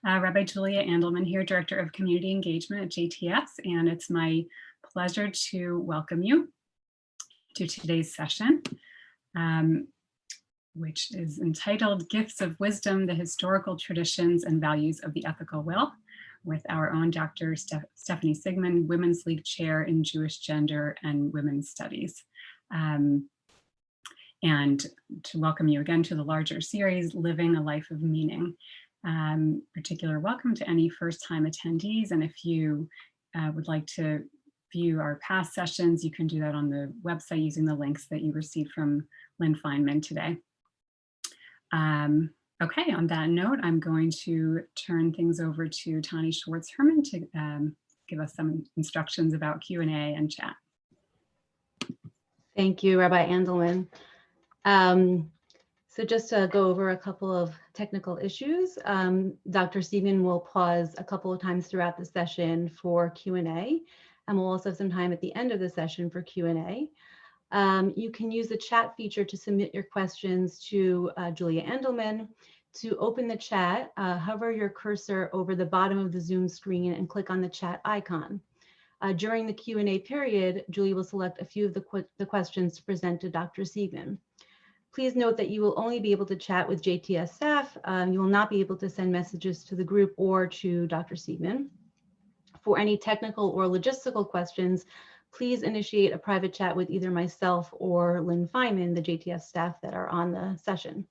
Rabbi Julia Andelman here, Director of Community Engagement at JTS, and it's my pleasure to welcome you to today's session, which is entitled Gifts of Wisdom, the Historical Traditions and Values of the Ethical Will, with our own Dr. Stefanie Siegmund, Women's League Chair in Jewish Gender and Women's Studies. And to welcome you again to the larger series, Living a Life of Meaning. Particular welcome to any first-time attendees, and if you would like to view our past sessions, you can do that on the website using the links that you received from Lynn Feynman today. Okay, on that note, I'm going to turn things over to Tani Schwartz-Herman to give us some instructions about Q&A and chat. Thank you, Rabbi Andelman. So just to go over a couple of technical issues, Dr. Siegmund will pause a couple of times throughout the session for Q&A, and we'll also have some time at the end of the session for Q&A. You can use the chat feature to submit your questions to Julia Andelman. To open the chat, hover your cursor over the bottom of the Zoom screen and click on the chat icon. During the Q&A period, Julia will select a few of the questions to present to Dr. Siegmund. Please note that you will only be able to chat with JTS staff. You will not be able to send messages to the group or to Dr. Siegmund. For any technical or logistical questions, please initiate a private chat with either myself or Lynn Feynman, the JTS staff that are on the session.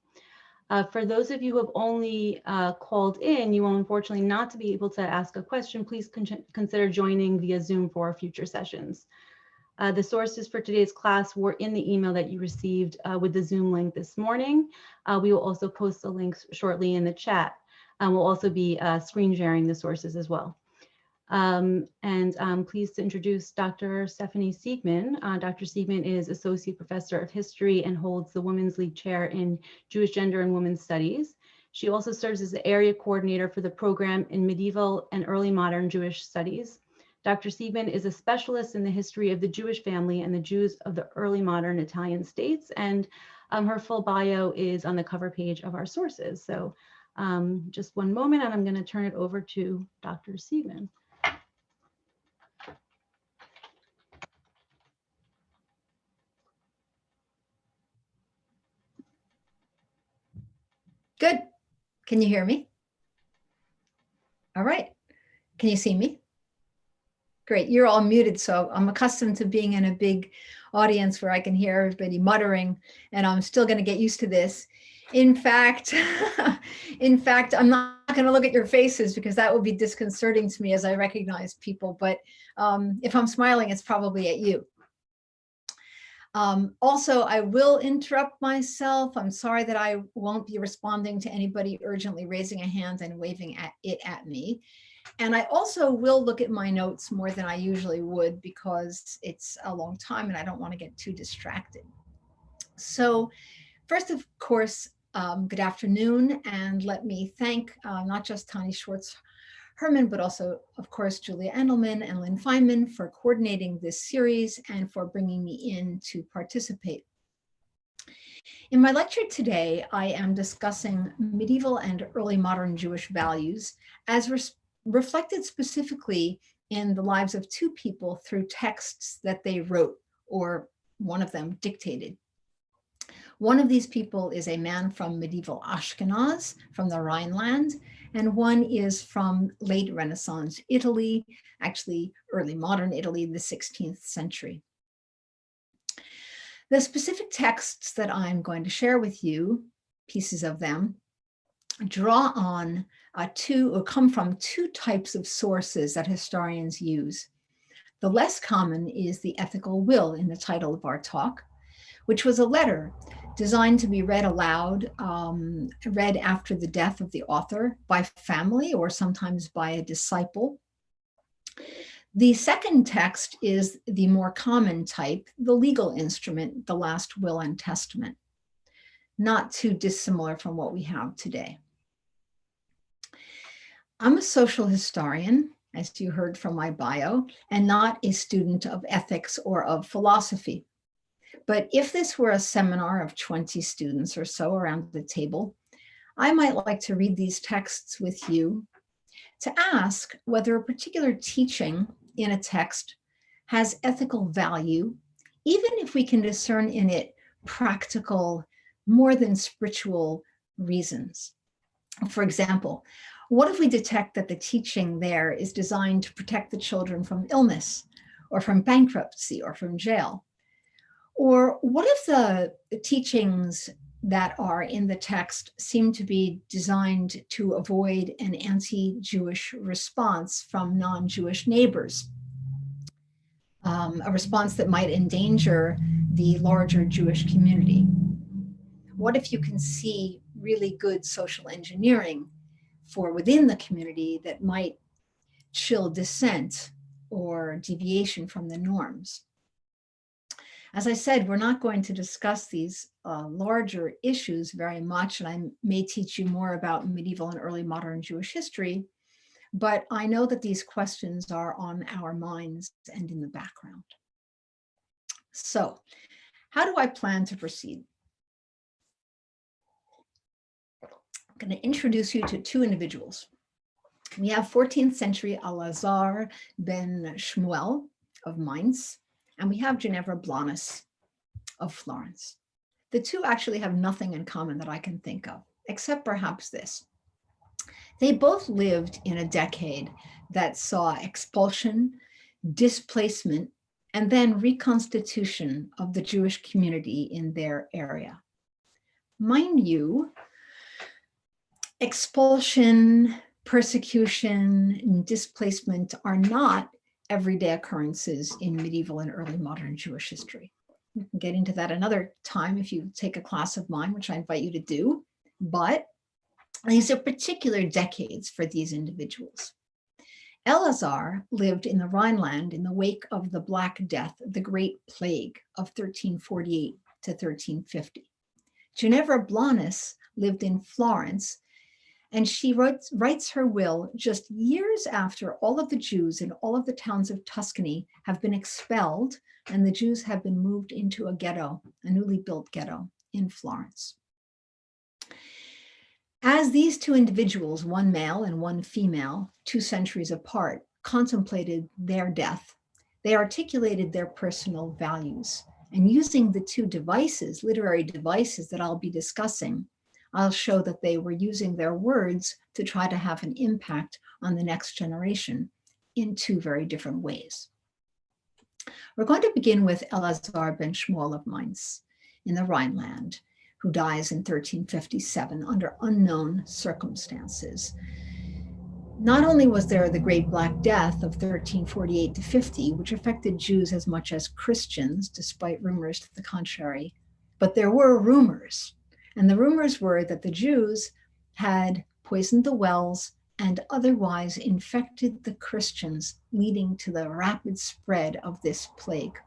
For those of you who have only called in, you will unfortunately not to be able to ask a question. Please consider joining via Zoom for future sessions. The sources for today's class were in the email that you received with the Zoom link this morning. We will also post the links shortly in the chat. We'll also be screen sharing the sources as well. And I'm pleased to introduce Dr. Stefanie Siegmund. Dr. Siegmund is Associate Professor of History and holds the Women's League Chair in Jewish Gender and Women's Studies. She also serves as the Area Coordinator for the program in Medieval and Early Modern Jewish Studies. Dr. Siegmund is a specialist in the history of the Jewish family and the Jews of the early modern Italian states, and her full bio is on the cover page of our sources. So just one moment, and I'm going to turn it over to Dr. Siegmund. Good. Can you hear me? All right. Can you see me? Great. You're all muted, so I'm accustomed to being in a big audience where I can hear everybody muttering, and I'm still going to get used to this. In fact, I'm not going to look at your faces because that would be disconcerting to me as I recognize people. But if I'm smiling, it's probably at you. Also, I will interrupt myself. I'm sorry that I won't be responding to anybody urgently raising a hand and waving at me. And I also will look at my notes more than I usually would because it's a long time and I don't want to get too distracted. So first, of course, good afternoon, and let me thank not just Tani Schwartz-Herman, but also, of course, Julia Andelman and Lynn Feynman for coordinating this series and for bringing me in to participate. In my lecture today, I am discussing medieval and early modern Jewish values as reflected specifically in the lives of two people through texts that they wrote, or one of them dictated. One of these people is a man from medieval Ashkenaz, from the Rhineland, and one is from late Renaissance Italy, actually early modern Italy, the 16th century. The specific texts that I'm going to share with you, pieces of them, draw on come from two types of sources that historians use. The less common is the ethical will in the title of our talk, which was a letter designed to be read aloud, read after the death of the author by family or sometimes by a disciple. The second text is the more common type, the legal instrument, the last will and testament, not too dissimilar from what we have today. I'm a social historian, as you heard from my bio, and not a student of ethics or of philosophy. But if this were a seminar of 20 students or so around the table, I might like to read these texts with you to ask whether a particular teaching in a text has ethical value, even if we can discern in it practical, more than spiritual reasons. For example, what if we detect that the teaching there is designed to protect the children from illness or from bankruptcy or from jail? Or what if the teachings that are in the text seem to be designed to avoid an anti-Jewish response from non-Jewish neighbors, a response that might endanger the larger Jewish community? What if you can see really good social engineering for within the community that might chill dissent or deviation from the norms? As I said, we're not going to discuss these larger issues very much, and I may teach you more about medieval and early modern Jewish history, but I know that these questions are on our minds and in the background. So, how do I plan to proceed? I'm going to introduce you to two individuals. We have 14th century Elazar ben Shmuel of Mainz, and we have Ginevra Blanes of Florence. The two actually have nothing in common that I can think of, except perhaps this. They both lived in a decade that saw expulsion, displacement, and then reconstitution of the Jewish community in their area. Mind you, expulsion, persecution, and displacement are not everyday occurrences in medieval and early modern Jewish history. We can get into that another time if you take a class of mine, which I invite you to do, but these are particular decades for these individuals. Elazar lived in the Rhineland in the wake of the Black Death, the Great Plague of 1348 to 1350. Ginevra Blanes lived in Florence, and she writes her will just years after all of the Jews in all of the towns of Tuscany have been expelled, and the Jews have been moved into a ghetto, a newly built ghetto in Florence. As these two individuals, one male and one female, 2 centuries apart, contemplated their death, they articulated their personal values. And using the two devices, literary devices that I'll be discussing, I'll show that they were using their words to try to have an impact on the next generation in two very different ways. We're going to begin with Elazar ben Shmuel of Mainz in the Rhineland, who dies in 1357 under unknown circumstances. Not only was there the Great Black Death of 1348 to 50, which affected Jews as much as Christians, despite rumors to the contrary, but there were rumors. And the rumors were that the Jews had poisoned the wells and otherwise infected the Christians, leading to the rapid spread of this plague.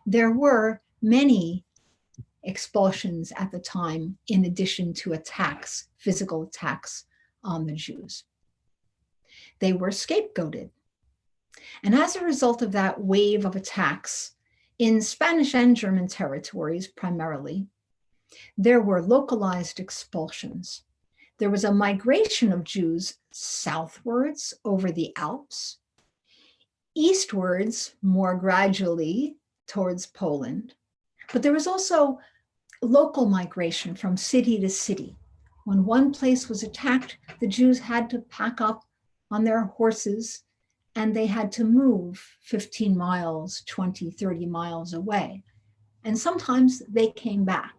There were many expulsions at the time, in addition to attacks, physical attacks on the Jews. They were scapegoated. And as a result of that wave of attacks in Spanish and German territories primarily, there were localized expulsions. There was a migration of Jews southwards over the Alps, eastwards more gradually towards Poland, but there was also local migration from city to city. When one place was attacked, the Jews had to pack up on their horses and they had to move 15 miles, 20, 30 miles away. And sometimes they came back.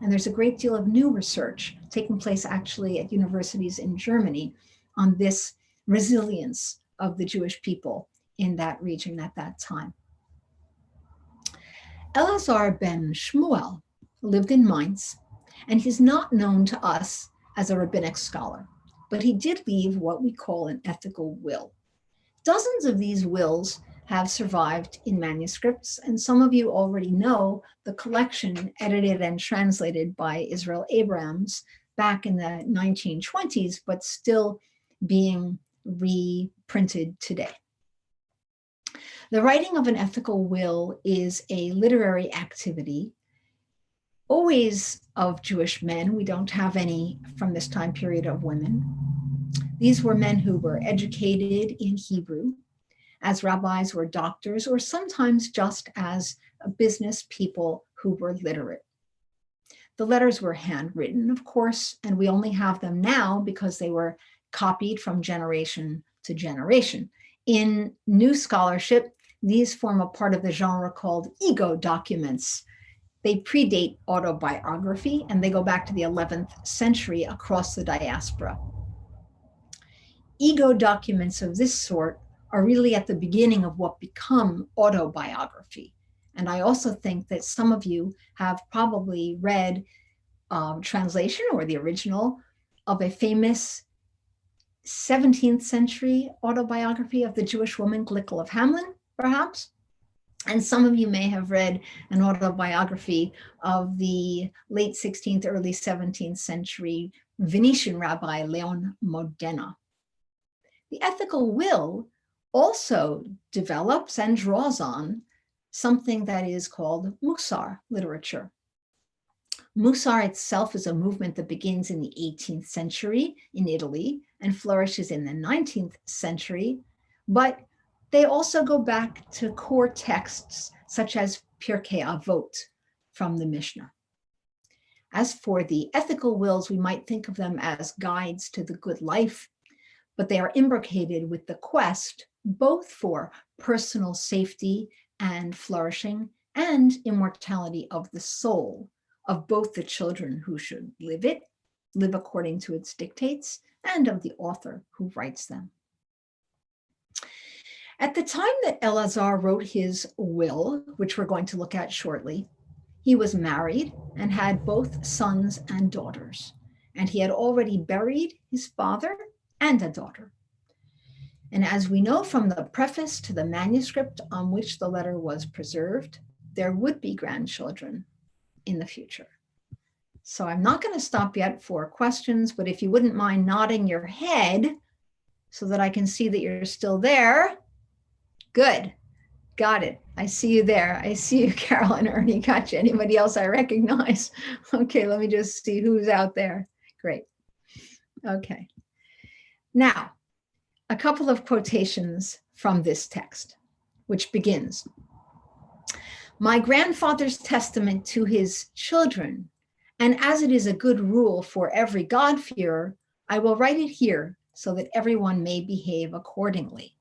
And there's a great deal of new research taking place actually at universities in Germany on this resilience of the Jewish people in that region at that time. Elazar ben Shmuel lived in Mainz, and he's not known to us as a rabbinic scholar, but he did leave what we call an ethical will. Dozens of these wills have survived in manuscripts, and some of you already know the collection edited and translated by Israel Abrams back in the 1920s, but still being reprinted today. The writing of an ethical will is a literary activity always of Jewish men. We don't have any from this time period of women. These were men who were educated in Hebrew as rabbis or doctors, or sometimes just as business people who were literate. The letters were handwritten, of course, and we only have them now because they were copied from generation to generation. In new scholarship, these form a part of the genre called ego documents. They predate autobiography, and they go back to the 11th century across the diaspora. Ego documents of this sort are really at the beginning of what become autobiography. And I also think that some of you have probably read translation or the original of a famous 17th century autobiography of the Jewish woman Glickl of Hamlin, perhaps. And some of you may have read an autobiography of the late 16th, early 17th century Venetian rabbi Leon Modena. The ethical will also develops and draws on something that is called Mussar literature. Mussar itself is a movement that begins in the 18th century in Italy and flourishes in the 19th century, but they also go back to core texts such as Pirkei Avot from the Mishnah. As for the ethical wills, we might think of them as guides to the good life, but they are imbricated with the quest both for personal safety and flourishing and immortality of the soul of both the children who should live according to its dictates, and of the author who writes them. At the time that Elazar wrote his will, which we're going to look at shortly, he was married and had both sons and daughters, and he had already buried his father and a daughter. And as we know from the preface to the manuscript on which the letter was preserved, there would be grandchildren in the future. So I'm not going to stop yet for questions, but if you wouldn't mind nodding your head so that I can see that you're still there. Good. Got it. I see you there. I see you, Carol and Ernie. Gotcha. Anybody else I recognize? Okay, let me just see who's out there. Great. Okay. Now, a couple of quotations from this text, which begins, "My grandfather's testament to his children, and as it is a good rule for every God-fearer, I will write it here so that everyone may behave accordingly.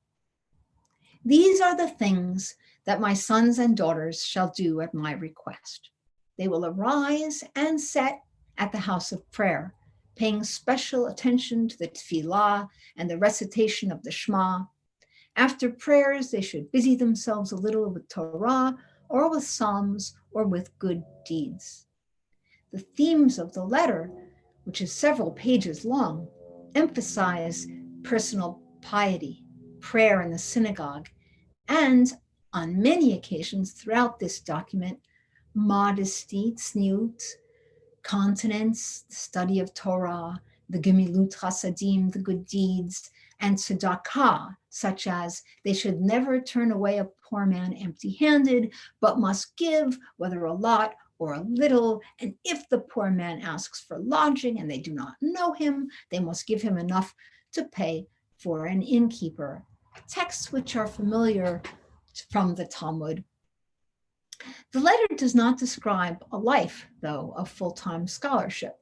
These are the things that my sons and daughters shall do at my request. They will arise and set at the house of prayer, paying special attention to the tefillah and the recitation of the Shema. After prayers, they should busy themselves a little with Torah or with Psalms or with good deeds." The themes of the letter, which is several pages long, emphasize personal piety, prayer in the synagogue, and on many occasions throughout this document, modesty, tzniut, continence, the study of Torah, the gemilut chasadim, the good deeds, and tzedakah, such as they should never turn away a poor man empty-handed, but must give, whether a lot or a little, and if the poor man asks for lodging and they do not know him, they must give him enough to pay for an innkeeper. Texts which are familiar from the Talmud. The letter does not describe a life, though, of full-time scholarship.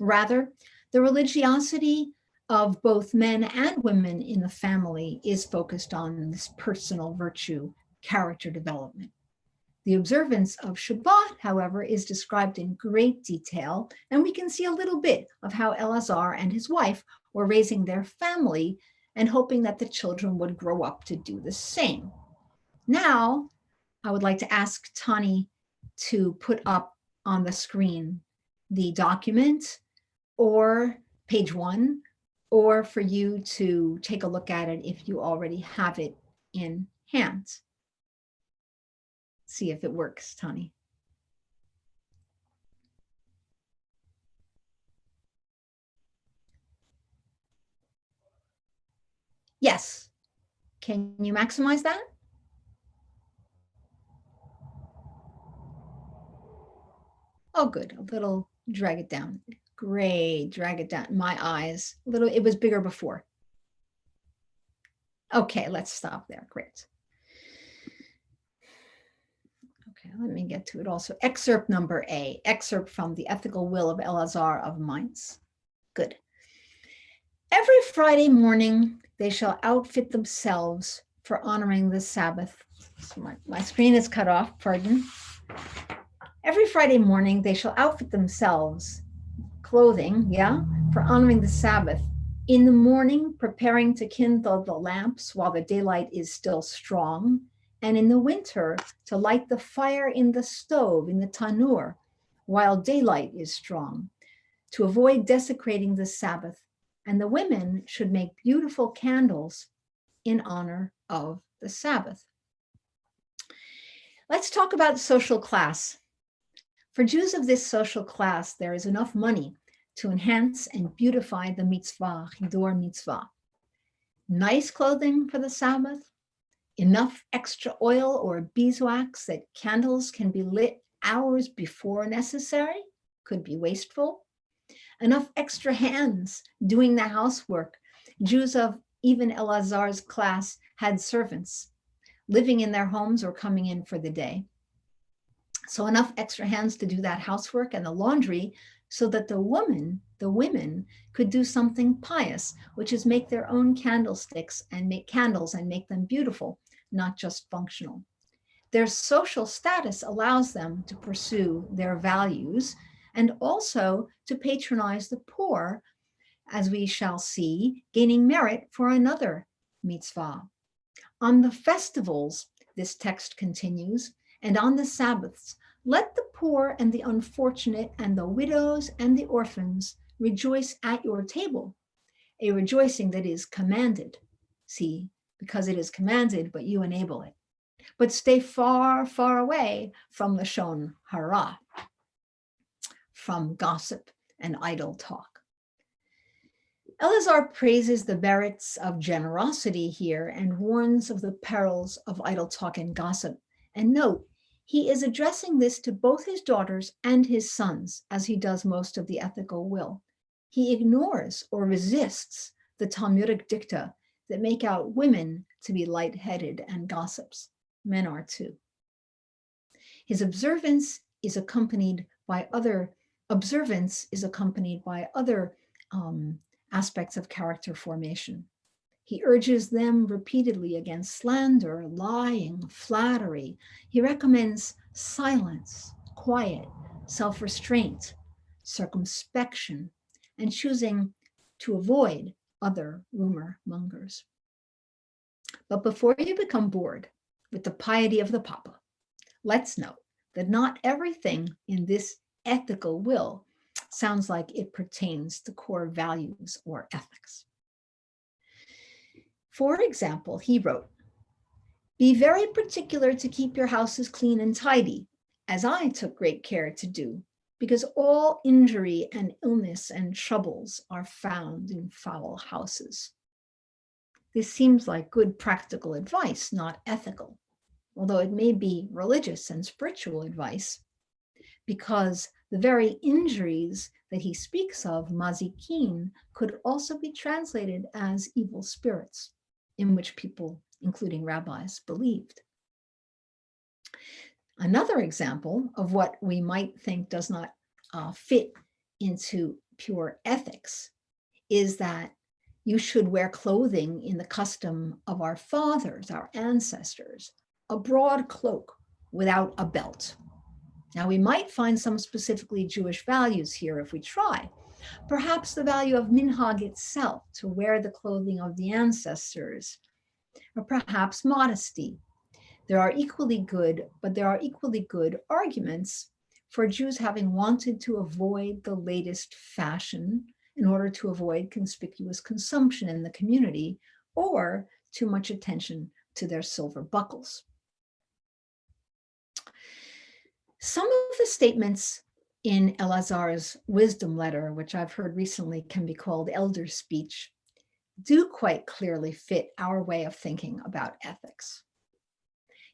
Rather, the religiosity of both men and women in the family is focused on this personal virtue, character development. The observance of Shabbat, however, is described in great detail, and we can see a little bit of how Elazar and his wife were raising their family and hoping that the children would grow up to do the same. Now, I would like to ask Tani to put up on the screen the document or page 1, or for you to take a look at it if you already have it in hand. See if it works, Tani. Yes. Can you maximize that? Oh, good. A little, drag it down. Great. Drag it down. My eyes. A little, it was bigger before. Okay, let's stop there. Great. Okay, let me get to it also. Excerpt number A, excerpt from the Ethical Will of Elazar of Mainz. Good. Every Friday morning, they shall outfit themselves for honoring the Sabbath. So my screen is cut off, pardon. Every Friday morning, they shall outfit themselves, clothing, yeah, for honoring the Sabbath. In the morning, preparing to kindle the lamps while the daylight is still strong, and in the winter, to light the fire in the stove, in the tanur, while daylight is strong, to avoid desecrating the Sabbath. And the women should make beautiful candles in honor of the Sabbath. Let's talk about social class. For Jews of this social class, there is enough money to enhance and beautify the mitzvah, Hidur mitzvah. Nice clothing for the Sabbath, enough extra oil or beeswax that candles can be lit hours before necessary, could be wasteful. Enough extra hands doing the housework. Jews of even Elazar's class had servants living in their homes or coming in for the day. So enough extra hands to do that housework and the laundry so that the women could do something pious, which is make their own candlesticks and make candles and make them beautiful, not just functional. Their social status allows them to pursue their values and also to patronize the poor, as we shall see, gaining merit for another mitzvah. On the festivals, this text continues, and on the Sabbaths, let the poor and the unfortunate and the widows and the orphans rejoice at your table, a rejoicing that is commanded. See, because it is commanded, but you enable it. But stay far, far away from lashon hara, from gossip and idle talk. Elazar praises the merits of generosity here and warns of the perils of idle talk and gossip. And note, he is addressing this to both his daughters and his sons, as he does most of the ethical will. He ignores or resists the Talmudic dicta that make out women to be lightheaded and gossips. Men are too. His observance is accompanied by other aspects of character formation. He urges them repeatedly against slander, lying, flattery. He recommends silence, quiet, self-restraint, circumspection, and choosing to avoid other rumor mongers. But before you become bored with the piety of the Papa, let's note that not everything in this ethical will sounds like it pertains to core values or ethics. For example, he wrote, "Be very particular to keep your houses clean and tidy, as I took great care to do, because all injury and illness and troubles are found in foul houses." This seems like good practical advice, not ethical, although it may be religious and spiritual advice, because the very injuries that he speaks of, mazikin, could also be translated as evil spirits, in which people, including rabbis, believed. Another example of what we might think does not fit into pure ethics is that you should wear clothing in the custom of our fathers, our ancestors, a broad cloak without a belt. Now, we might find some specifically Jewish values here if we try. Perhaps the value of minhag itself, to wear the clothing of the ancestors, or perhaps modesty. There are equally good arguments for Jews having wanted to avoid the latest fashion in order to avoid conspicuous consumption in the community or too much attention to their silver buckles. Some of the statements in Elazar's wisdom letter, which I've heard recently can be called elder speech, do quite clearly fit our way of thinking about ethics.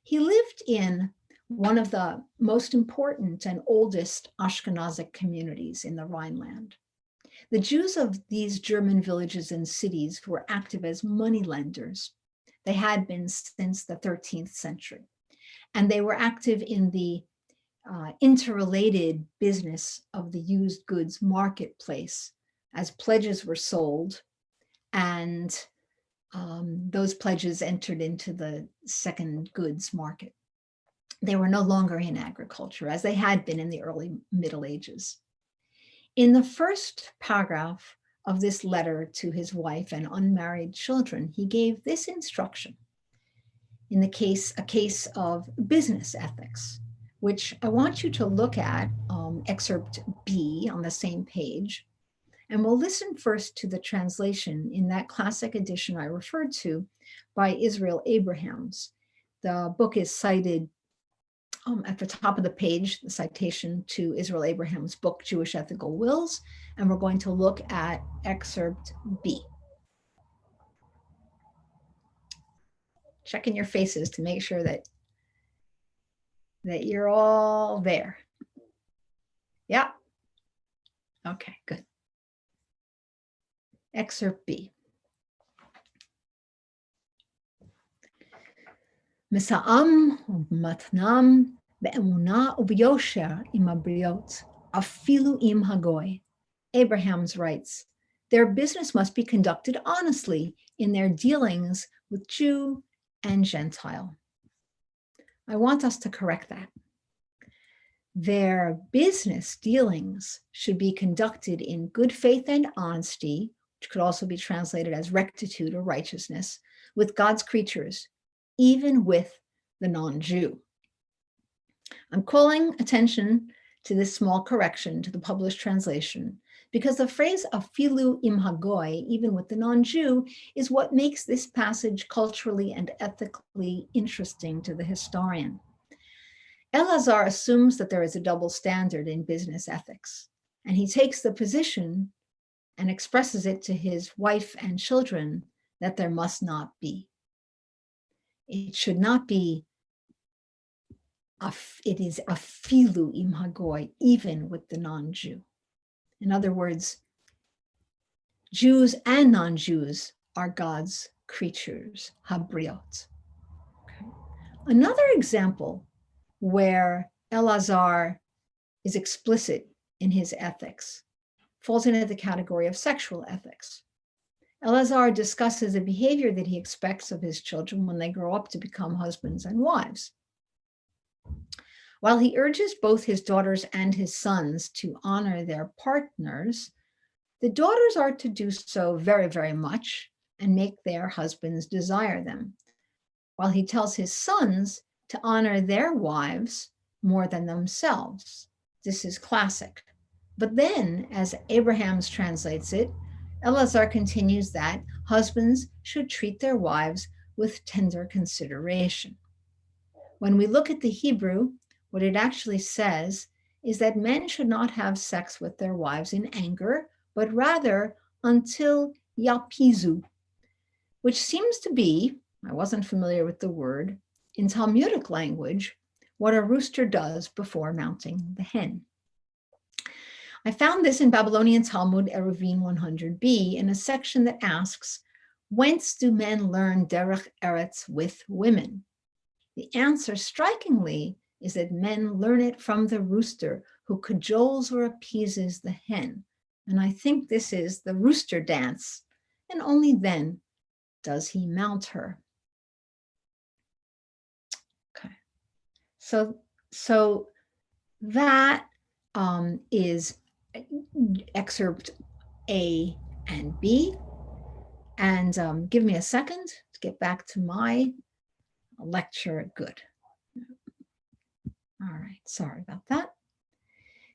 He lived in one of the most important and oldest Ashkenazic communities in the Rhineland. The Jews of these German villages and cities were active as moneylenders. They had been since the 13th century, and they were active in the interrelated business of the used goods marketplace as pledges were sold, and those pledges entered into the second goods market. They were no longer in agriculture as they had been in the early Middle Ages. In the first paragraph of this letter to his wife and unmarried children, he gave this instruction in a case of business ethics, which I want you to look at, excerpt B on the same page. And we'll listen first to the translation in that classic edition I referred to by Israel Abrahams. The book is cited at the top of the page, the citation to Israel Abrahams' book, Jewish Ethical Wills, and we're going to look at excerpt B. Checking your faces to make sure that you're all there. Yeah. Okay, good. Excerpt B. מסעם ומתנם באמונה וביושר עם הבריות, אפילו עם הגוי. Abrahams writes, their business must be conducted honestly in their dealings with Jew and Gentile. I want us to correct that. Their business dealings should be conducted in good faith and honesty, which could also be translated as rectitude or righteousness, with God's creatures, even with the non-Jew. I'm calling attention to this small correction to the published translation because the phrase afilu im hagoy, even with the non-Jew, is what makes this passage culturally and ethically interesting to the historian. Elazar assumes that there is a double standard in business ethics, and he takes the position and expresses it to his wife and children that there must not be. It should not be, it is afilu im hagoy, even with the non-Jew. In other words, Jews and non-Jews are God's creatures, habriot. Okay. Another example where Elazar is explicit in his ethics falls into the category of sexual ethics. Elazar discusses the behavior that he expects of his children when they grow up to become husbands and wives. While he urges both his daughters and his sons to honor their partners, the daughters are to do so very, very much and make their husbands desire them, while he tells his sons to honor their wives more than themselves. This is classic. But then, as Abrahams translates it, Elazar continues that husbands should treat their wives with tender consideration. When we look at the Hebrew, what it actually says is that men should not have sex with their wives in anger, but rather until yapizu, which seems to be, I wasn't familiar with the word, in Talmudic language, what a rooster does before mounting the hen. I found this in Babylonian Talmud Eruvin 100b in a section that asks, whence do men learn derech eretz with women? The answer, strikingly, is that men learn it from the rooster who cajoles or appeases the hen. And I think this is the rooster dance, and only then does he mount her. Okay, so that is excerpt A and B. And give me a second to get back to my lecture. Good. All right, sorry about that.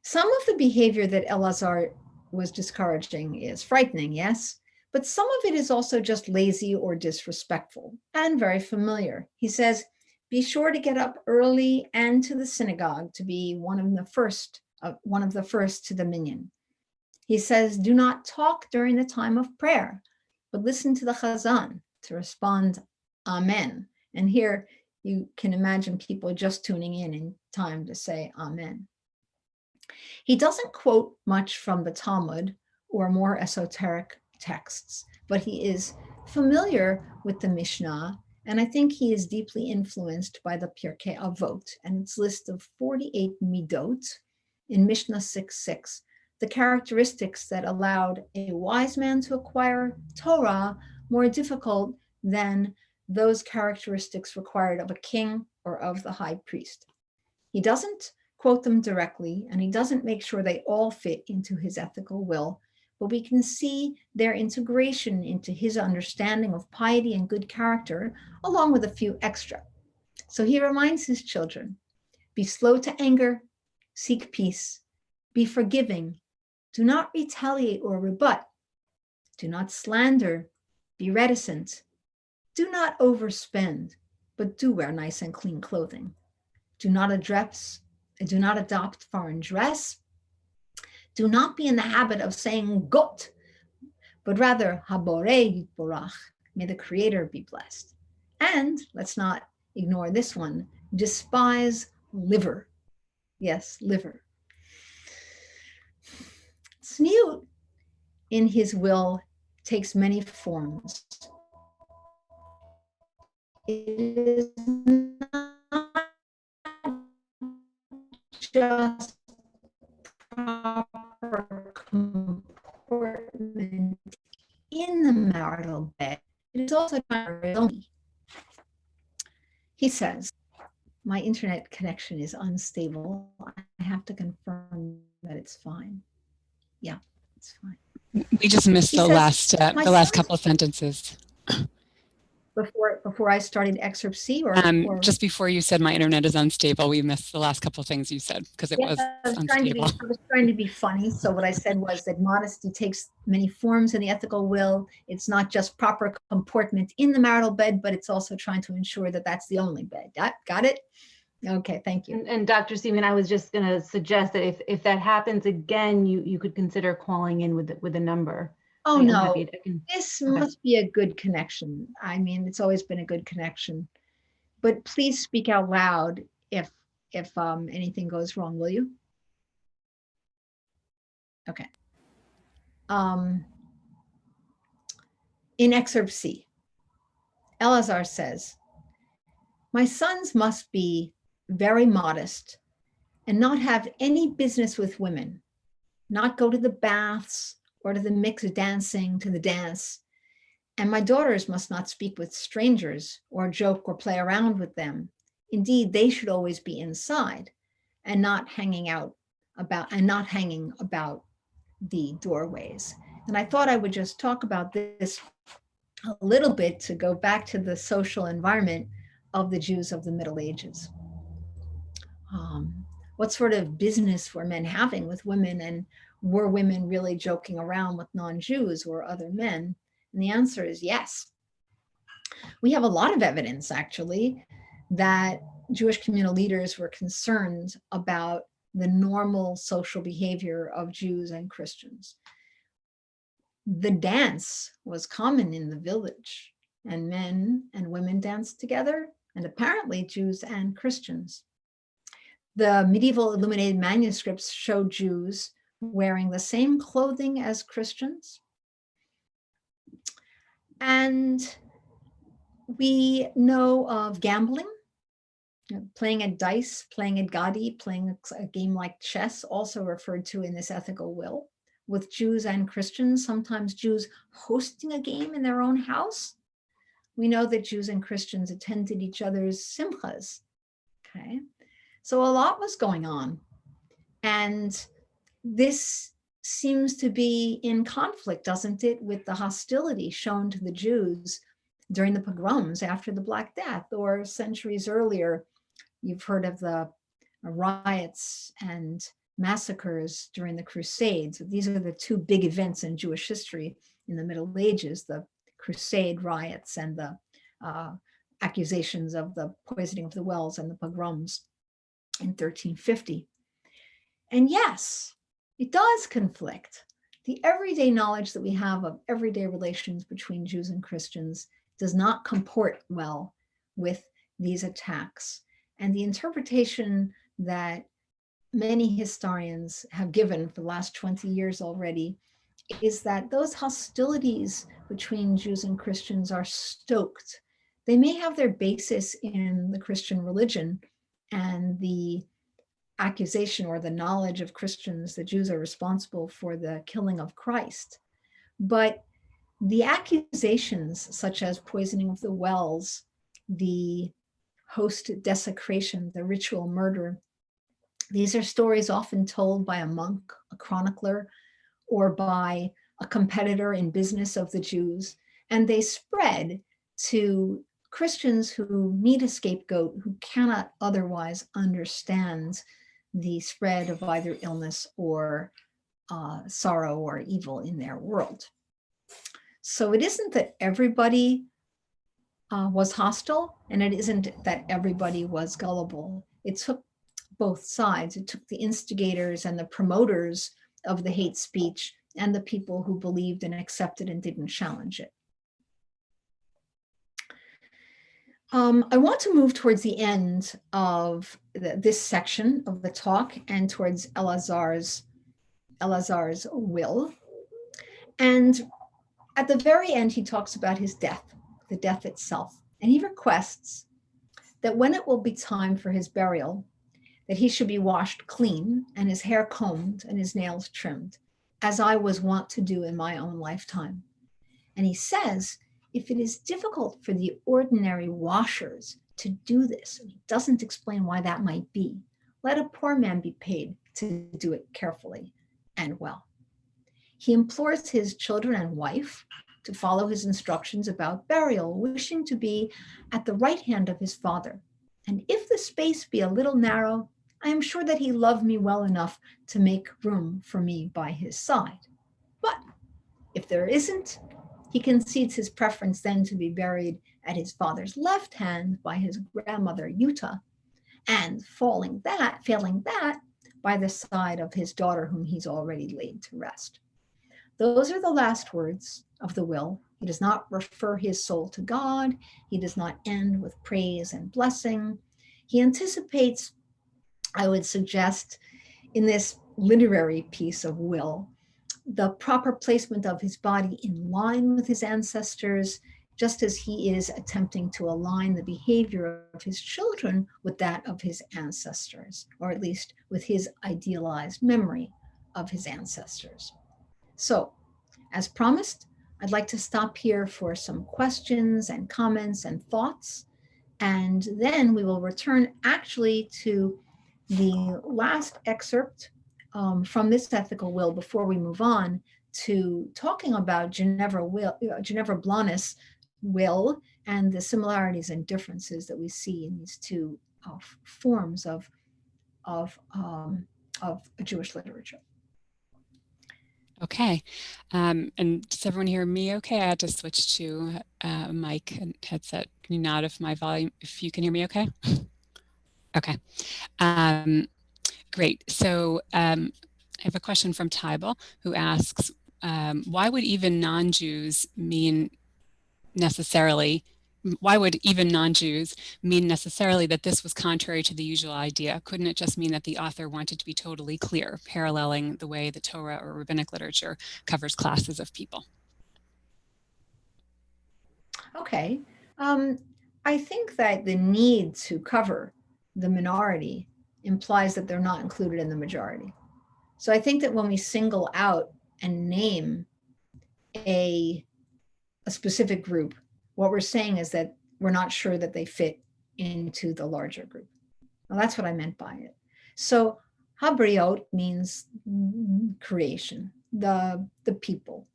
Some of the behavior that Elazar was discouraging is frightening, yes, but some of it is also just lazy or disrespectful and very familiar. He says, be sure to get up early and to the synagogue to be one of the first to the minyan. He says, do not talk during the time of prayer, but listen to the chazan to respond, amen. And here You can imagine people just tuning in time to say amen. He doesn't quote much from the Talmud or more esoteric texts, but he is familiar with the Mishnah, and I think he is deeply influenced by the Pirkei Avot and its list of 48 midot in Mishnah 6:6, the characteristics that allowed a wise man to acquire Torah more difficult than those characteristics required of a king or of the high priest. He doesn't quote them directly, and he doesn't make sure they all fit into his ethical will, but we can see their integration into his understanding of piety and good character, along with a few extra. So he reminds his children, be slow to anger, seek peace, be forgiving, do not retaliate or rebut, do not slander, be reticent, do not overspend, but do wear nice and clean clothing. Do not adopt foreign dress. Do not be in the habit of saying got, but rather haborei yitborach, may the Creator be blessed. And let's not ignore this one, despise liver. Yes, liver. Tzniut in his will takes many forms. It is not just proper comportment in the marital bed. It is also primarily. He says, my internet connection is unstable. I have to confirm that it's fine. Yeah, it's fine. We just missed the last couple of sentences. Before I started excerpt C, or just before you said my internet is unstable, we missed the last couple of things you said because it was unstable. I was trying to be funny. So what I said was that modesty takes many forms in the ethical will. It's not just proper comportment in the marital bed, but it's also trying to ensure that that's the only bed. Got it? Okay, thank you. And Dr. Siegmund, I was just going to suggest that if that happens again, you could consider calling in with a number. Oh, no, this must be a good connection. I mean, it's always been a good connection. But please speak out loud if anything goes wrong, will you? Okay. In excerpt C, Elazar says, my sons must be very modest and not have any business with women, not go to the baths or to the mixed dancing to the dance. And my daughters must not speak with strangers or joke or play around with them. Indeed, they should always be inside and not hanging about the doorways. And I thought I would just talk about this a little bit to go back to the social environment of the Jews of the Middle Ages. What sort of business were men having with women, and were women really joking around with non-Jews or other men? And the answer is yes. We have a lot of evidence, actually, that Jewish communal leaders were concerned about the normal social behavior of Jews and Christians. The dance was common in the village, and men and women danced together, and apparently Jews and Christians. The medieval illuminated manuscripts show Jews wearing the same clothing as Christians. And we know of gambling, playing at dice, playing at gadi, playing a game like chess, also referred to in this ethical will, with Jews and Christians, sometimes Jews hosting a game in their own house. We know that Jews and Christians attended each other's simchas, okay? So a lot was going on. And this seems to be in conflict, doesn't it, with the hostility shown to the Jews during the pogroms after the Black Death, or centuries earlier. You've heard of the riots and massacres during the Crusades. These are the two big events in Jewish history in the Middle Ages, the Crusade riots and the accusations of the poisoning of the wells and the pogroms in 1350. And yes, it does conflict. The everyday knowledge that we have of everyday relations between Jews and Christians does not comport well with these attacks. And the interpretation that many historians have given for the last 20 years already is that those hostilities between Jews and Christians are stoked. They may have their basis in the Christian religion and the accusation or the knowledge of Christians that Jews are responsible for the killing of Christ. But the accusations, such as poisoning of the wells, the host desecration, the ritual murder, these are stories often told by a monk, a chronicler, or by a competitor in business of the Jews. And they spread to Christians who need a scapegoat, who cannot otherwise understand the spread of either illness or sorrow or evil in their world. So it isn't that everybody was hostile, and it isn't that everybody was gullible. It took both sides. It took the instigators and the promoters of the hate speech and the people who believed and accepted and didn't challenge it. I want to move towards the end of this section of the talk and towards Elazar's will. And at the very end, he talks about his death, the death itself. And he requests that when it will be time for his burial, that he should be washed clean and his hair combed and his nails trimmed, as I was wont to do in my own lifetime. And he says, if it is difficult for the ordinary washers to do this, and he doesn't explain why that might be, let a poor man be paid to do it carefully and well. He implores his children and wife to follow his instructions about burial, wishing to be at the right hand of his father. And if the space be a little narrow, I am sure that he loved me well enough to make room for me by his side. But if there isn't, he concedes his preference then to be buried at his father's left hand by his grandmother Yuta, and failing that, by the side of his daughter whom he's already laid to rest. Those are the last words of the will. He does not refer his soul to God. He does not end with praise and blessing. He anticipates, I would suggest, in this literary piece of will, the proper placement of his body in line with his ancestors, just as he is attempting to align the behavior of his children with that of his ancestors, or at least with his idealized memory of his ancestors. So, as promised, I'd like to stop here for some questions and comments and thoughts, and then we will return actually to the last excerpt from this ethical will before we move on to talking about Ginevra Blanes' will and the similarities and differences that we see in these two forms of Jewish literature. Okay, and does everyone hear me okay? I had to switch to mic and headset. Can you nod if my volume, if you can hear me okay? Okay, great. So I have a question from Tybal who asks, why would even non-Jews mean necessarily that this was contrary to the usual idea? Couldn't it just mean that the author wanted to be totally clear, paralleling the way the Torah or rabbinic literature covers classes of people? Okay. I think that the need to cover the minority implies that they're not included in the majority. So I think that when we single out and name a specific group, what we're saying is that we're not sure that they fit into the larger group. Well, that's what I meant by it. So Habriot means creation, the people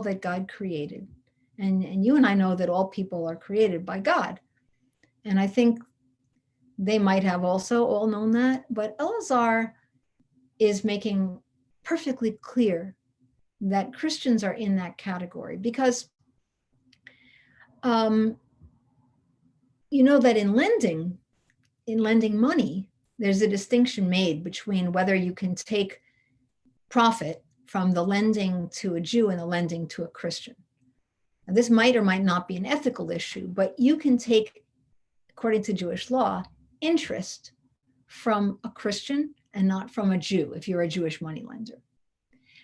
that God created. And you and I know that all people are created by God. And I think they might have also all known that, but Elazar is making perfectly clear that Christians are in that category because you know that in lending money, there's a distinction made between whether you can take profit from the lending to a Jew and the lending to a Christian. Now, this might or might not be an ethical issue, but you can take according to Jewish law, interest from a Christian and not from a Jew if you're a Jewish moneylender.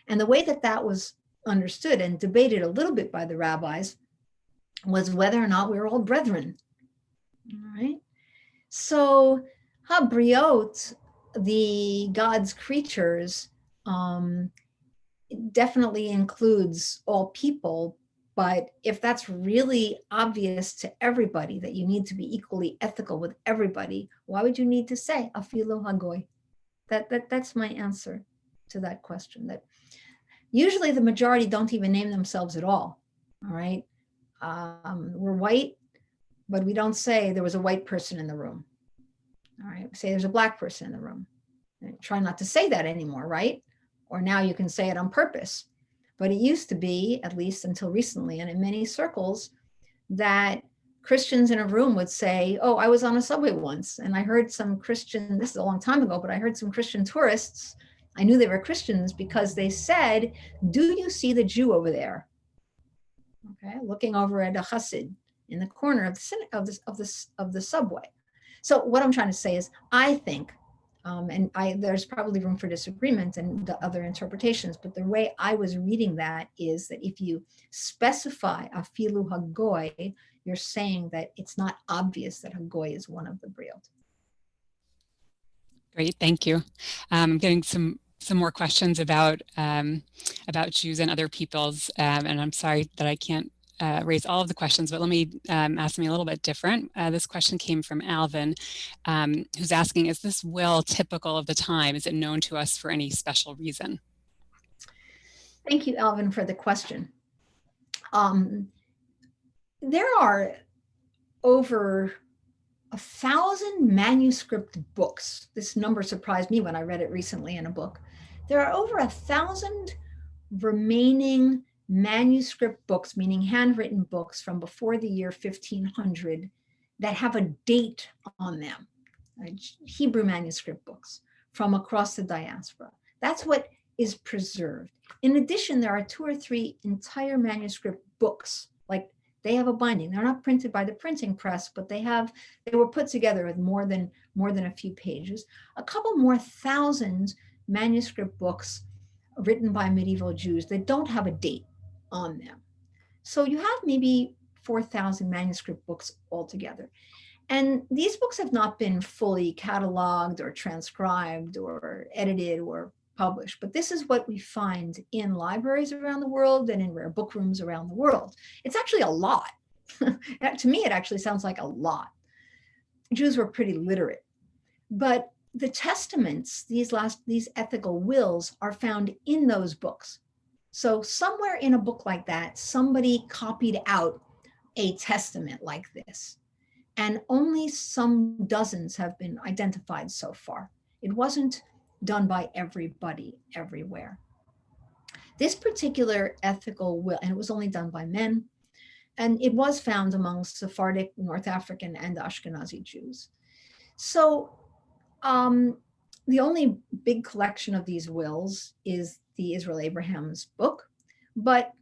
And the way that that was understood and debated a little bit by the rabbis was whether or not we were all brethren. All right. So Habriot, the God's creatures, definitely includes all people. But if that's really obvious to everybody that you need to be equally ethical with everybody, why would you need to say afilu hagoy? That's my answer to that question. That usually the majority don't even name themselves at all. All right. We're white, but we don't say there was a white person in the room. All right. We say there's a black person in the room. And try not to say that anymore, right? Or now you can say it on purpose. But it used to be, at least until recently, and in many circles, that Christians in a room would say, oh, I was on a subway once, and I heard some Christian, this is a long time ago, but I heard some Christian tourists, I knew they were Christians because they said, do you see the Jew over there? Okay, looking over at a Hasid in the corner of the subway. So what I'm trying to say is, I think, there's probably room for disagreement and the other interpretations, but the way I was reading that is that if you specify afilu hagoy, you're saying that it's not obvious that hagoy is one of the briot. Great, thank you. I'm getting some more questions about Jews and other peoples, and I'm sorry that I can't raise all of the questions, but let me ask me a little bit different. This question came from Alvin, who's asking, is this will typical of the time? Is it known to us for any special reason? Thank you, Alvin, for the question. There are over 1,000 manuscript books. This number surprised me when I read it recently in a book. There are over 1,000 remaining manuscript books, meaning handwritten books from before the year 1500 that have a date on them, right? Hebrew manuscript books from across the diaspora. That's what is preserved. In addition, there are 2 or 3 entire manuscript books, like they have a binding. They're not printed by the printing press, but they were put together with more than a few pages. A couple more 1,000 manuscript books written by medieval Jews that don't have a date on them. So you have maybe 4,000 manuscript books altogether. And these books have not been fully cataloged or transcribed or edited or published, but this is what we find in libraries around the world and in rare book rooms around the world. It's actually a lot. To me, it actually sounds like a lot. Jews were pretty literate, but the testaments, these ethical wills, are found in those books. So somewhere in a book like that, somebody copied out a testament like this, and only some dozens have been identified so far. It wasn't done by everybody everywhere. This particular ethical will, and it was only done by men, and it was found among Sephardic, North African, and Ashkenazi Jews. So the only big collection of these wills is the Israel Abraham's book, but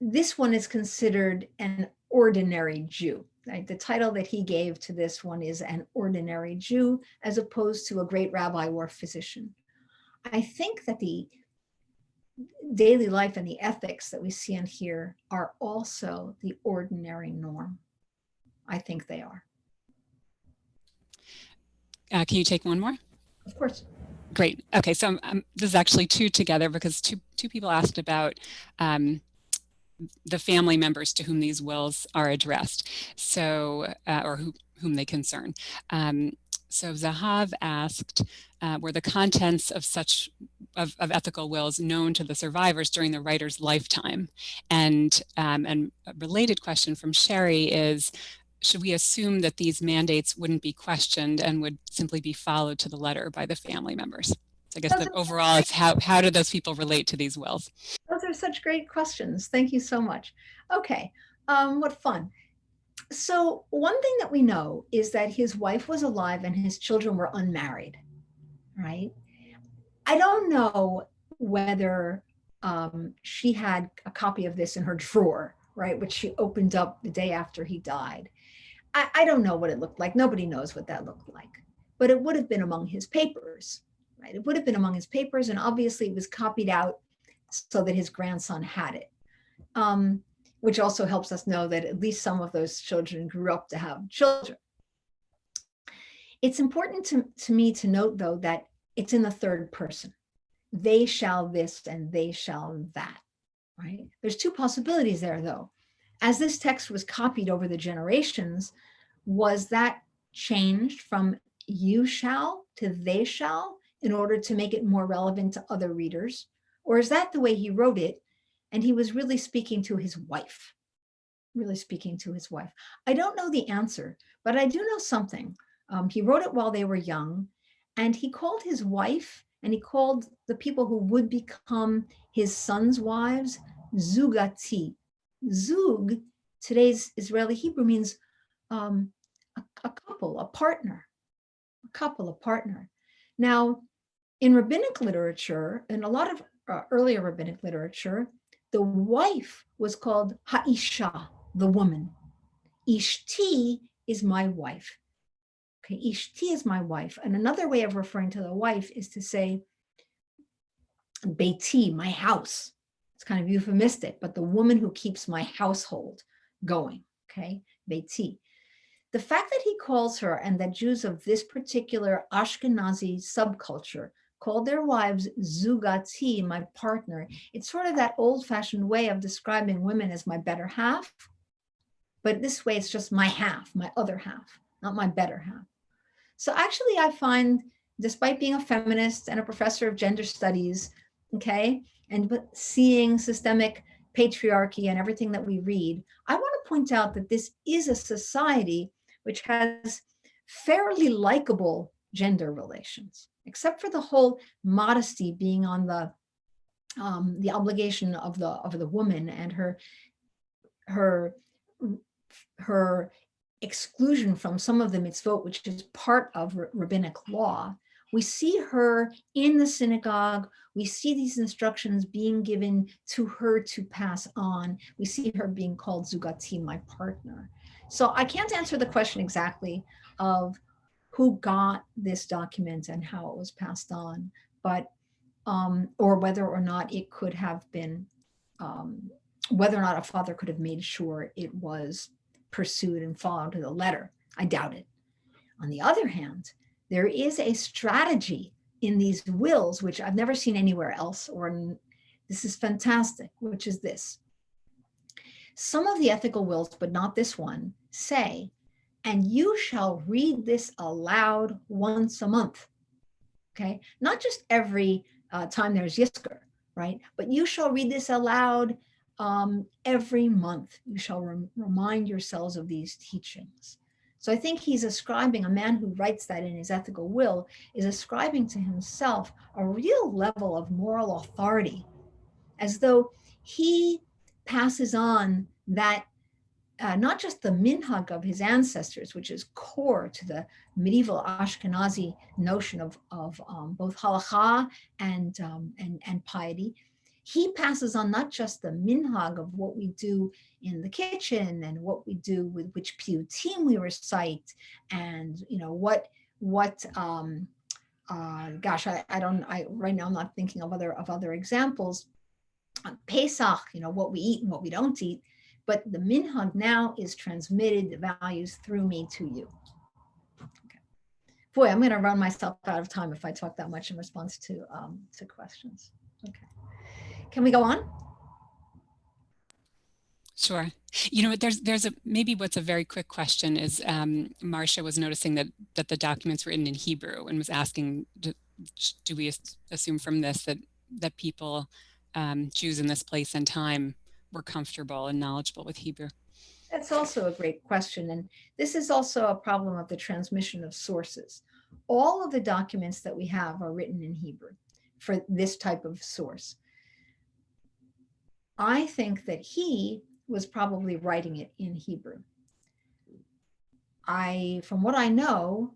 this one is considered an ordinary Jew. Right? The title that he gave to this one is an ordinary Jew, as opposed to a great rabbi or physician. I think that the daily life and the ethics that we see in here are also the ordinary norm. I think they are. Can you take one more? Of course. Great. Okay, so this is actually 2 together because two people asked about the family members to whom these wills are addressed, so or whom they concern. So Zahav asked, were the contents of ethical wills known to the survivors during the writer's lifetime? And a related question from Sherry is, should we assume that these mandates wouldn't be questioned and would simply be followed to the letter by the family members? So I guess the overall is how do those people relate to these wills? Those are such great questions. Thank you so much. Okay, what fun. So one thing that we know is that his wife was alive and his children were unmarried, right? I don't know whether she had a copy of this in her drawer, right, which she opened up the day after he died. I don't know what it looked like. Nobody knows what that looked like, but it would have been among his papers, right? It would have been among his papers, and obviously it was copied out so that his grandson had it, which also helps us know that at least some of those children grew up to have children. It's important to me to note, though, that it's in the third person. They shall this and they shall that, right? There's two possibilities there, though. As this text was copied over the generations, was that changed from you shall to they shall in order to make it more relevant to other readers? Or is that the way he wrote it? And he was really speaking to his wife, really speaking to his wife. I don't know the answer, but I do know something. He wrote it while they were young, and he called his wife and he called the people who would become his sons' wives, zugati. Zug, today's Israeli Hebrew, means a couple, a partner, a couple, a partner. Now, in rabbinic literature, in a lot of earlier rabbinic literature, the wife was called ha'isha, the woman. Ishti is my wife. Okay, ishti is my wife. And another way of referring to the wife is to say beiti, my house. It's kind of euphemistic, but the woman who keeps my household going, okay, beiti. The fact that he calls her, and that Jews of this particular Ashkenazi subculture called their wives zugati, my partner, it's sort of that old-fashioned way of describing women as my better half, but this way it's just my half, my other half, not my better half. So actually I find, despite being a feminist and a professor of gender studies, okay, and seeing systemic patriarchy and everything that we read, I want to point out that this is a society which has fairly likable gender relations, except for the whole modesty being on the obligation of the woman, and her exclusion from some of the mitzvot, which is part of rabbinic law. We see her in the synagogue. We see these instructions being given to her to pass on. We see her being called zugati, my partner. So I can't answer the question exactly of who got this document and how it was passed on, but or whether or not it could have been, whether or not a father could have made sure it was pursued and followed to the letter. I doubt it. On the other hand, there is a strategy in these wills, which I've never seen anywhere else, this is fantastic, which is this. Some of the ethical wills, but not this one, say, and you shall read this aloud once a month, okay? Not just every time there's Yisker, right? But you shall read this aloud every month. You shall remind yourselves of these teachings. So I think he's ascribing, a man who writes that in his ethical will is ascribing to himself a real level of moral authority, as though he passes on that, not just the minhag of his ancestors, which is core to the medieval Ashkenazi notion of both halakha and piety. He passes on not just the minhag of what we do in the kitchen and what we do with which piyutim we recite, and gosh, I right now I'm not thinking of other examples. Pesach, what we eat and what we don't eat, but the minhag now is transmitted, the values through me to you. Okay. Boy, I'm going to run myself out of time if I talk that much in response to questions. Okay. Can we go on? Sure. There's maybe what's a very quick question is Marcia was noticing that the documents were written in Hebrew and was asking, do we assume from this that people, Jews in this place and time, were comfortable and knowledgeable with Hebrew? That's also a great question. And this is also a problem of the transmission of sources. All of the documents that we have are written in Hebrew for this type of source. I think that he was probably writing it in Hebrew. From what I know,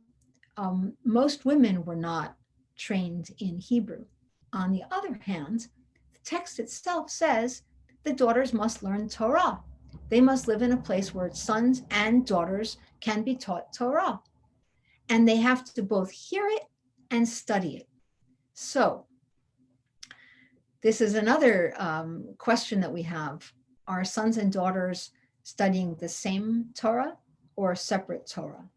most women were not trained in Hebrew. On the other hand, the text itself says the daughters must learn Torah. They must live in a place where sons and daughters can be taught Torah. And they have to both hear it and study it. So this is another question that we have. Are sons and daughters studying the same Torah or separate Torah?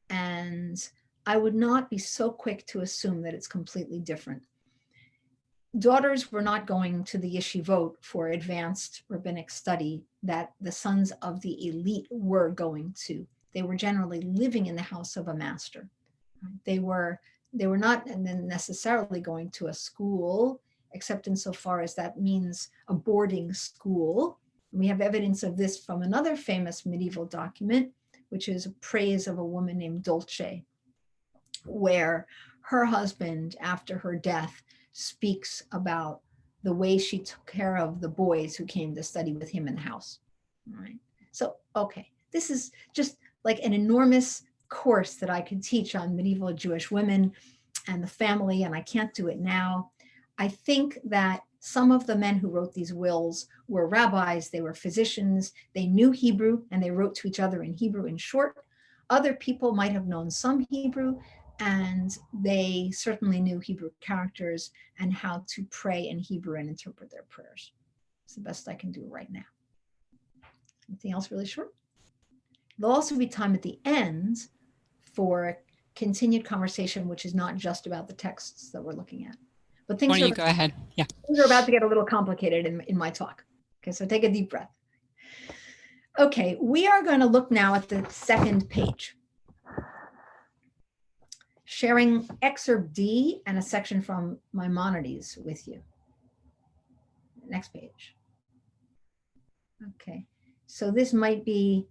And I would not be so quick to assume that it's completely different. Daughters were not going to the yeshivot for advanced rabbinic study that the sons of the elite were going to. They were generally living in the house of a master. They were not necessarily going to a school, except insofar as that means a boarding school. We have evidence of this from another famous medieval document, which is a praise of a woman named Dulce, where her husband, after her death, speaks about the way she took care of the boys who came to study with him in the house. All right. So, okay, this is just like an enormous course that I could teach on medieval Jewish women and the family, and I can't do it now. I think that some of the men who wrote these wills were rabbis, they were physicians, they knew Hebrew, and they wrote to each other in Hebrew in short. Other people might have known some Hebrew, and they certainly knew Hebrew characters and how to pray in Hebrew and interpret their prayers. It's the best I can do right now. Anything else really short? There'll also be time at the end for continued conversation, which is not just about the texts that we're looking at. But things Why don't you go ahead? Yeah. Things are about to get a little complicated in my talk. Okay, so take a deep breath. Okay, we are going to look now at the second page. Sharing excerpt D and a section from Maimonides with you. Next page. Okay, so this might be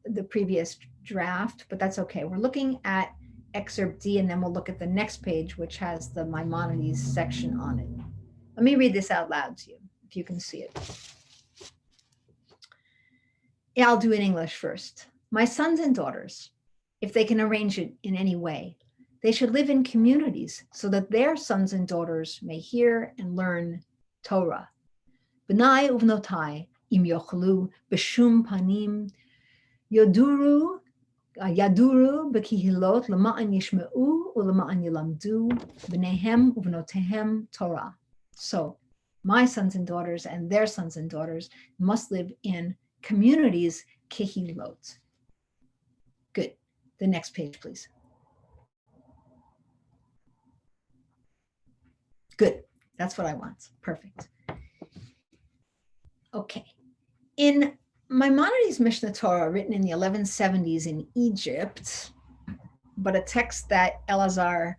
the previous draft, but that's okay. We're looking at excerpt D, and then we'll look at the next page, which has the Maimonides section on it. Let me read this out loud to you, if you can see it. Yeah, I'll do it in English first. My sons and daughters, if they can arrange it in any way, they should live in communities so that their sons and daughters may hear and learn Torah. B'nai uvnotai im yochlu b'shum panim yaduru b'kihilot lema'an yishme'u u'lema'an yilamdu b'nehem uvnotehem Torah. So my sons and daughters and their sons and daughters must live in communities, kihilot. Good. The next page, please. Good. That's what I want. Perfect. Okay. In Maimonides' Mishnah Torah, written in the 1170s in Egypt, but a text that Elazar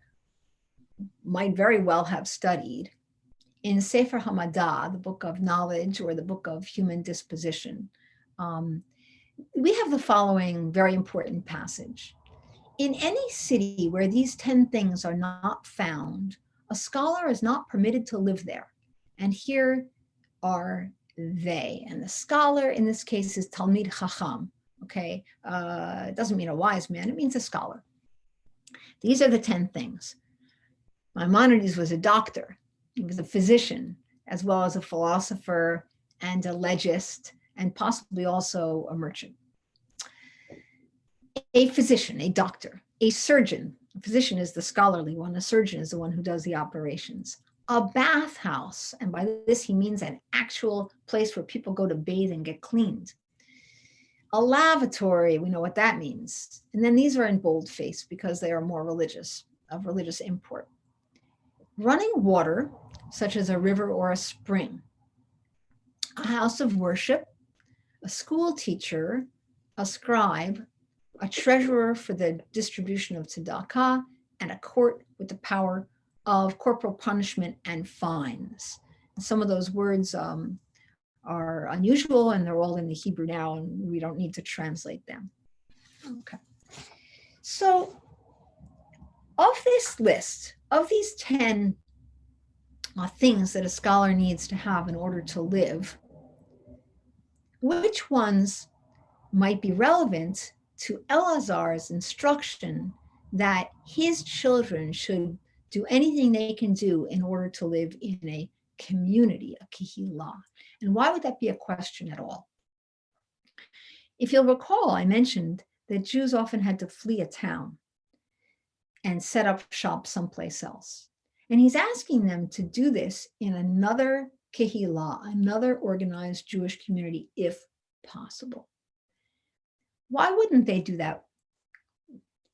might very well have studied, in Sefer Hamadah, the book of knowledge or the book of human disposition, we have the following very important passage. In any city where these 10 things are not found, a scholar is not permitted to live there. And here are they. And the scholar in this case is Talmid Chacham. Okay, it doesn't mean a wise man, it means a scholar. These are the 10 things. Maimonides was a doctor. He was a physician, as well as a philosopher and a legist, and possibly also a merchant. A physician, a doctor, a surgeon. A physician is the scholarly one. A surgeon is the one who does the operations. A bathhouse, and by this he means an actual place where people go to bathe and get cleaned. A lavatory, we know what that means. And then these are in boldface because they are more religious, of religious import. Running water, such as a river or a spring. A house of worship, a school teacher, a scribe, a treasurer for the distribution of tzedakah, and a court with the power of corporal punishment and fines. And some of those words are unusual, and they're all in the Hebrew now, and we don't need to translate them. Okay. So of this list, of these 10 things that a scholar needs to have in order to live, which ones might be relevant to Elazar's instruction that his children should do anything they can do in order to live in a community, a kihila? And why would that be a question at all? If you'll recall, I mentioned that Jews often had to flee a town and set up shop someplace else. And he's asking them to do this in another kehillah, another organized Jewish community, if possible. Why wouldn't they do that?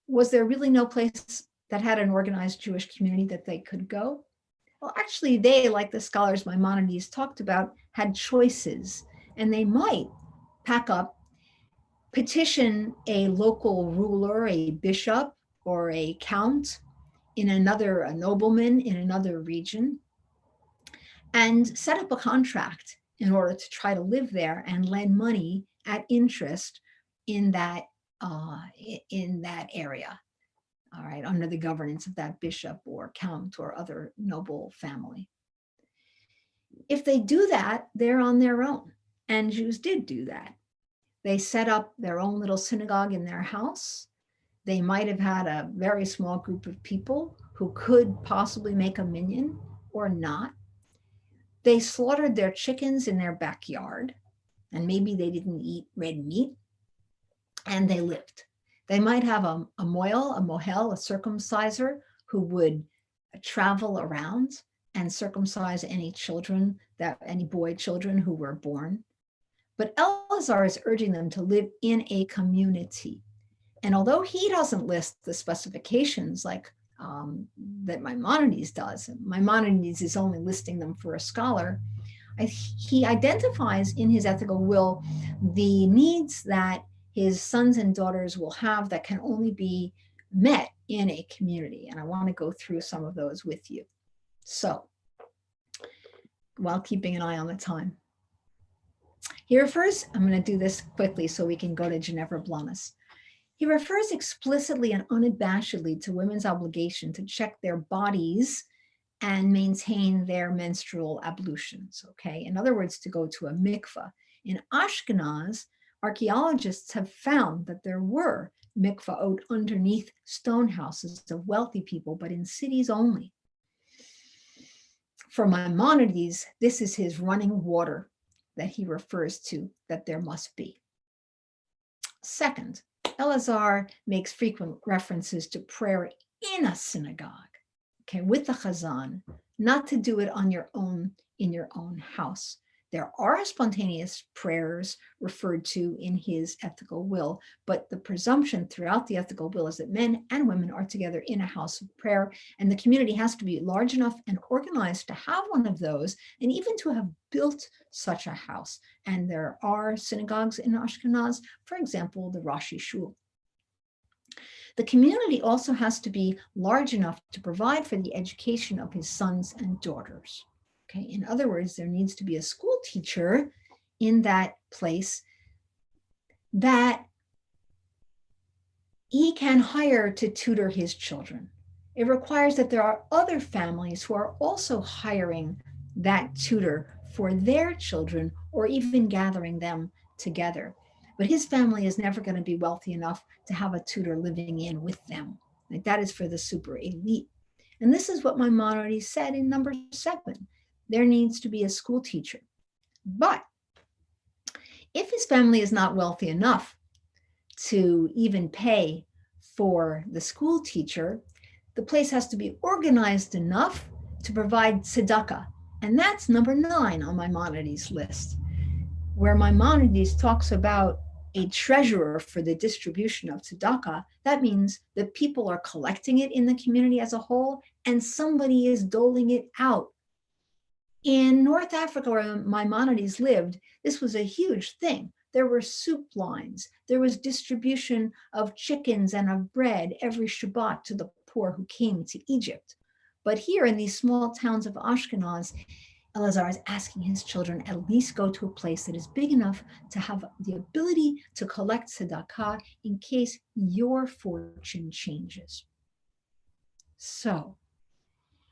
Was there really no place that had an organized Jewish community that they could go? Well, actually, they, like the scholars Maimonides talked about, had choices, and they might pack up, petition a local ruler, a bishop, or a count in another, a nobleman in another region, and set up a contract in order to try to live there and lend money at interest in that area, all right, under the governance of that bishop or count or other noble family. If they do that, they're on their own, and Jews did do that. They set up their own little synagogue in their house. They might have had a very small group of people who could possibly make a minyan or not. They slaughtered their chickens in their backyard, and maybe they didn't eat red meat, and they lived. They might have a mohel, a circumciser, who would travel around and circumcise any children, any boy children who were born. But Elazar is urging them to live in a community. And although he doesn't list the specifications like that Maimonides does, Maimonides is only listing them for a scholar, he identifies in his ethical will the needs that his sons and daughters will have that can only be met in a community. And I want to go through some of those with you. So, while keeping an eye on the time. He refers, I'm going to do this quickly so we can go to Ginevra Blanas. He refers explicitly and unabashedly to women's obligation to check their bodies and maintain their menstrual ablutions, okay? In other words, to go to a mikveh. In Ashkenaz, archaeologists have found that there were mikvaot underneath stone houses of wealthy people, but in cities only. For Maimonides, this is his running water that he refers to, that there must be. Second, Elazar makes frequent references to prayer in a synagogue, okay, with the chazan, not to do it on your own, in your own house. There are spontaneous prayers referred to in his ethical will, but the presumption throughout the ethical will is that men and women are together in a house of prayer, and the community has to be large enough and organized to have one of those, and even to have built such a house. And there are synagogues in Ashkenaz, for example, the Rashi Shul. The community also has to be large enough to provide for the education of his sons and daughters. Okay, in other words, there needs to be a school teacher in that place that he can hire to tutor his children. It requires that there are other families who are also hiring that tutor for their children, or even gathering them together. But his family is never going to be wealthy enough to have a tutor living in with them. Like, that is for the super elite. And this is what Maimonides said in number 7. There needs to be a school teacher. But if his family is not wealthy enough to even pay for the school teacher, the place has to be organized enough to provide tzedakah. And that's number 9 on Maimonides' list, where Maimonides talks about a treasurer for the distribution of tzedakah. That means that people are collecting it in the community as a whole, and somebody is doling it out. In North Africa, where Maimonides lived, this was a huge thing. There were soup lines. There was distribution of chickens and of bread every Shabbat to the poor who came to Egypt. But here in these small towns of Ashkenaz, Elazar is asking his children at least go to a place that is big enough to have the ability to collect tzedakah in case your fortune changes. So,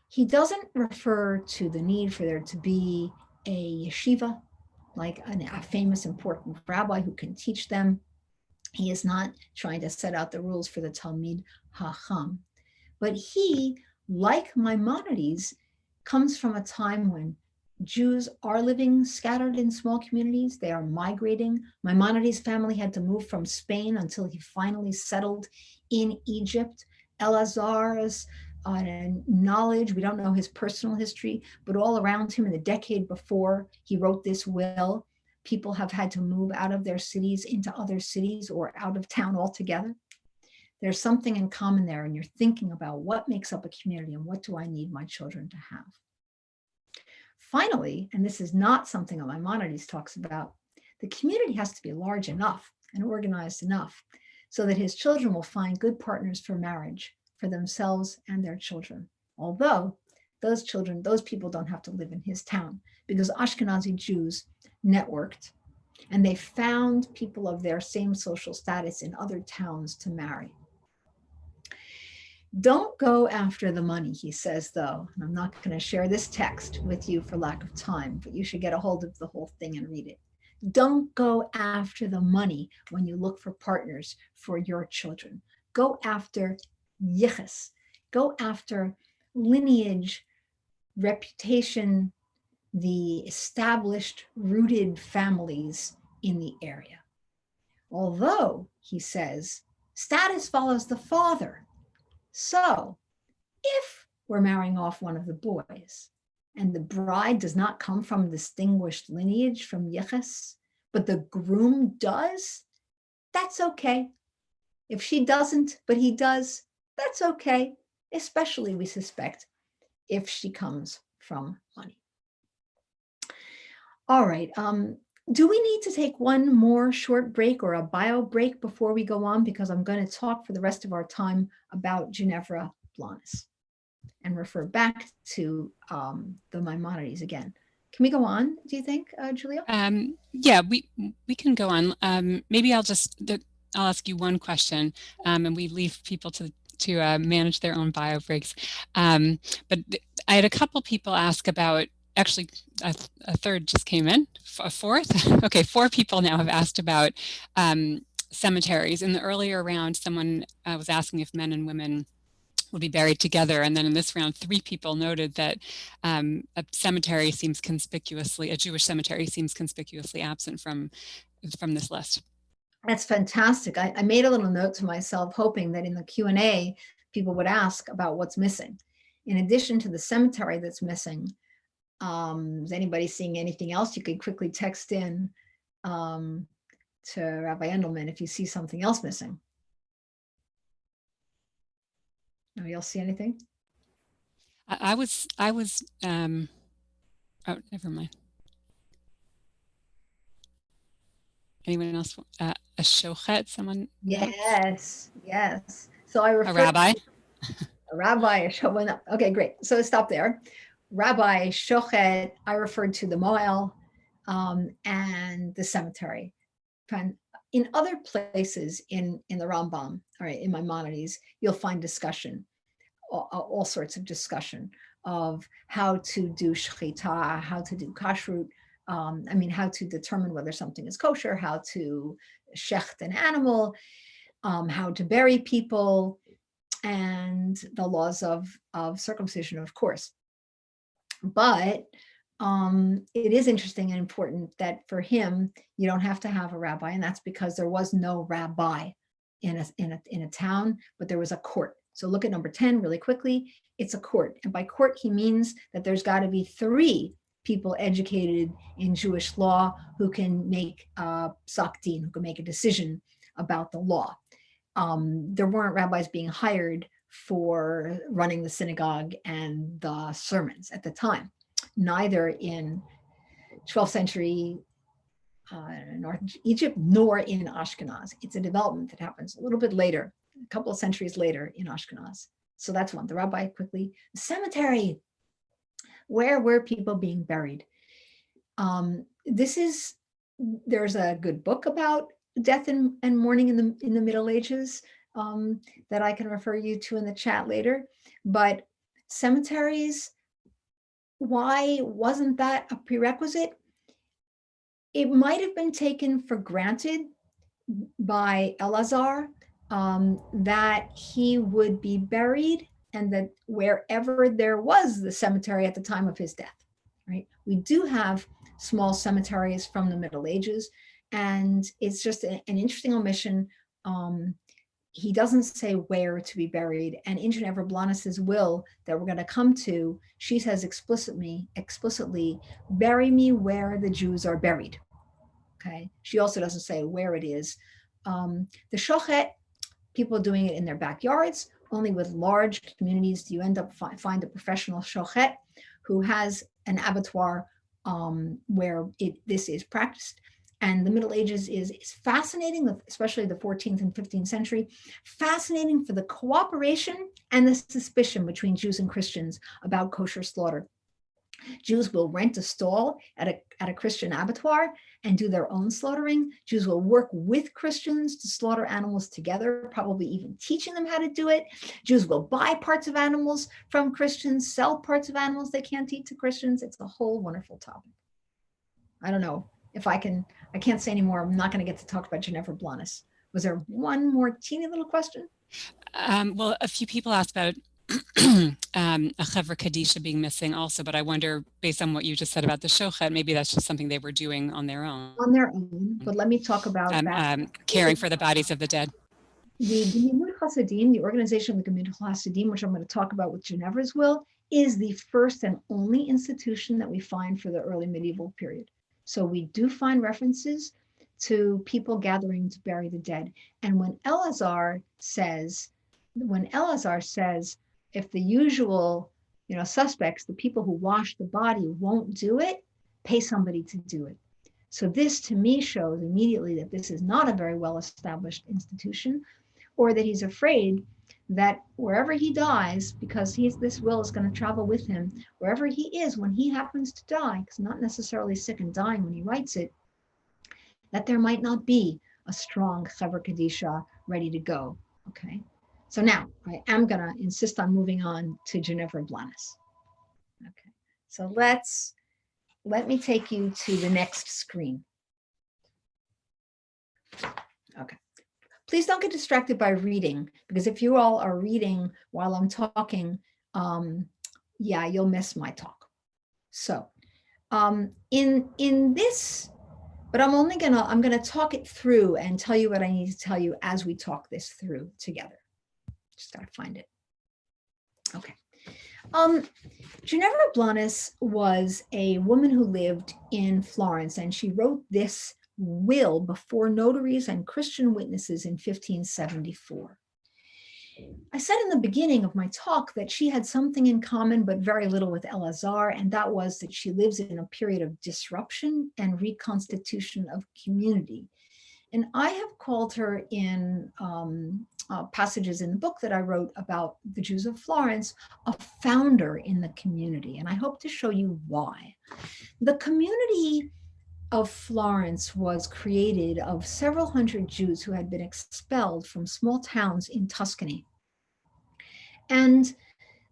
he doesn't refer to the need for there to be a yeshiva, like a famous important rabbi who can teach them. He is not trying to set out the rules for the Talmid Hacham. But he, like Maimonides, comes from a time when Jews are living scattered in small communities. They are migrating. Maimonides' family had to move from Spain until he finally settled in Egypt. Elazar's knowledge, we don't know his personal history, but all around him in the decade before he wrote this will, people have had to move out of their cities into other cities or out of town altogether. There's something in common there, and you're thinking about what makes up a community and what do I need my children to have. Finally, and this is not something that Maimonides talks about, the community has to be large enough and organized enough so that his children will find good partners for marriage for themselves and their children. Although those children, those people don't have to live in his town, because Ashkenazi Jews networked and they found people of their same social status in other towns to marry. Don't go after the money, he says, though. And I'm not going to share this text with you for lack of time, but you should get a hold of the whole thing and read it. Don't go after the money when you look for partners for your children. Go after yichus. Go after lineage, reputation, the established, rooted families in the area. Although, he says, status follows the father. So if we're marrying off one of the boys and the bride does not come from distinguished lineage from yichus, but the groom does, that's okay. If she doesn't, but he does, that's okay, especially, we suspect, if she comes from money. All right, do we need to take one more short break or a bio break before we go on? Because I'm going to talk for the rest of our time about Ginevra Blanes and refer back to the Maimonides again. Can we go on, do you think, Julia? Yeah, we can go on. Maybe I'll ask you one question, and we leave people to manage their own bio breaks. But I had a couple people ask about, actually a third just came in, a fourth. Okay, 4 people now have asked about cemeteries. In the earlier round, someone was asking if men and women would be buried together. And then in this round, 3 people noted that a cemetery seems conspicuously, a Jewish cemetery seems conspicuously absent from this list. That's fantastic. I made a little note to myself, hoping that in the Q&A, people would ask about what's missing. In addition to the cemetery that's missing, is anybody seeing anything else? You could quickly text in to Rabbi Endelman if you see something else missing. Nobody else see anything? I was oh, never mind. Anyone else? A shochet, someone? Yes, yes. So I refer a rabbi. A rabbi, okay, great. So stop there. Rabbi, shochet, I referred to the moel and the cemetery. In other places in the Rambam, all right, in Maimonides, you'll find discussion, all sorts of discussion of how to do shechita, how to do kashrut, how to determine whether something is kosher, how to shecht an animal, how to bury people, and the laws of circumcision, of course. But it is interesting and important that for him, you don't have to have a rabbi, and that's because there was no rabbi in a town, but there was a court. So look at number 10 really quickly. It's a court, and by court he means that there's got to be 3 people educated in Jewish law who can make psak din, who can make a decision about the law. There weren't rabbis being hired for running the synagogue and the sermons at the time, neither in 12th century North Egypt nor in Ashkenaz. It's a development that happens a little bit later, a couple of centuries later in Ashkenaz. So that's one. The rabbi, quickly. The cemetery. Where were people being buried? There's a good book about death and mourning in the Middle Ages that I can refer you to in the chat later. But cemeteries, why wasn't that a prerequisite? It might have been taken for granted by Elazar that he would be buried and that wherever there was the cemetery at the time of his death. right? We do have small cemeteries from the Middle Ages, and it's just an interesting omission. He doesn't say where to be buried, and in Ginevra Blanes's will that we're going to come to, she says explicitly, bury me where the Jews are buried. Okay. She also doesn't say where it is. The shochet, people doing it in their backyards. Only with large communities do you end up find a professional shochet who has an abattoir where this is practiced. And the Middle Ages is fascinating, especially the 14th and 15th century, fascinating for the cooperation and the suspicion between Jews and Christians about kosher slaughter. Jews will rent a stall at a Christian abattoir and do their own slaughtering. Jews will work with Christians to slaughter animals together, probably even teaching them how to do it. Jews will buy parts of animals from Christians, sell parts of animals they can't eat to Christians. It's a whole wonderful topic. I don't know if I can't say anymore. I'm not going to get to talk about Ginevra Blanes. Was there one more teeny little question? Well, a few people asked about a Chevra Kadisha being missing also, but I wonder, based on what you just said about the Shochet, maybe that's just something they were doing on their own. On their own, but let me talk about that. Caring for the bodies of the dead. The Communal Hasidim, the organization of the Communal Hasidim, which I'm going to talk about with Ginevra's will, is the first and only institution that we find for the early medieval period. So we do find references to people gathering to bury the dead. And when Eleazar says, if the usual, suspects, the people who wash the body won't do it, pay somebody to do it. So this to me shows immediately that this is not a very well-established institution, or that he's afraid that wherever he dies, because this will is going to travel with him, wherever he is when he happens to die, because not necessarily sick and dying when he writes it, that there might not be a strong Chevra Kadisha ready to go. Okay. So now I am going to insist on moving on to Ginevra Blanes. Okay. So let me take you to the next screen. Okay. Please don't get distracted by reading, because if you all are reading while I'm talking, you'll miss my talk. So in this, but I'm gonna talk it through and tell you what I need to tell you as we talk this through together. Just gotta find it. Okay. Ginevra Blanes was a woman who lived in Florence, and she wrote this will before notaries and Christian witnesses in 1574. I said in the beginning of my talk that she had something in common, but very little with Eleazar, and that was that she lives in a period of disruption and reconstitution of community. And I have called her in passages in the book that I wrote about the Jews of Florence, a founder in the community. And I hope to show you why. The community of Florence was created of several hundred Jews who had been expelled from small towns in Tuscany. And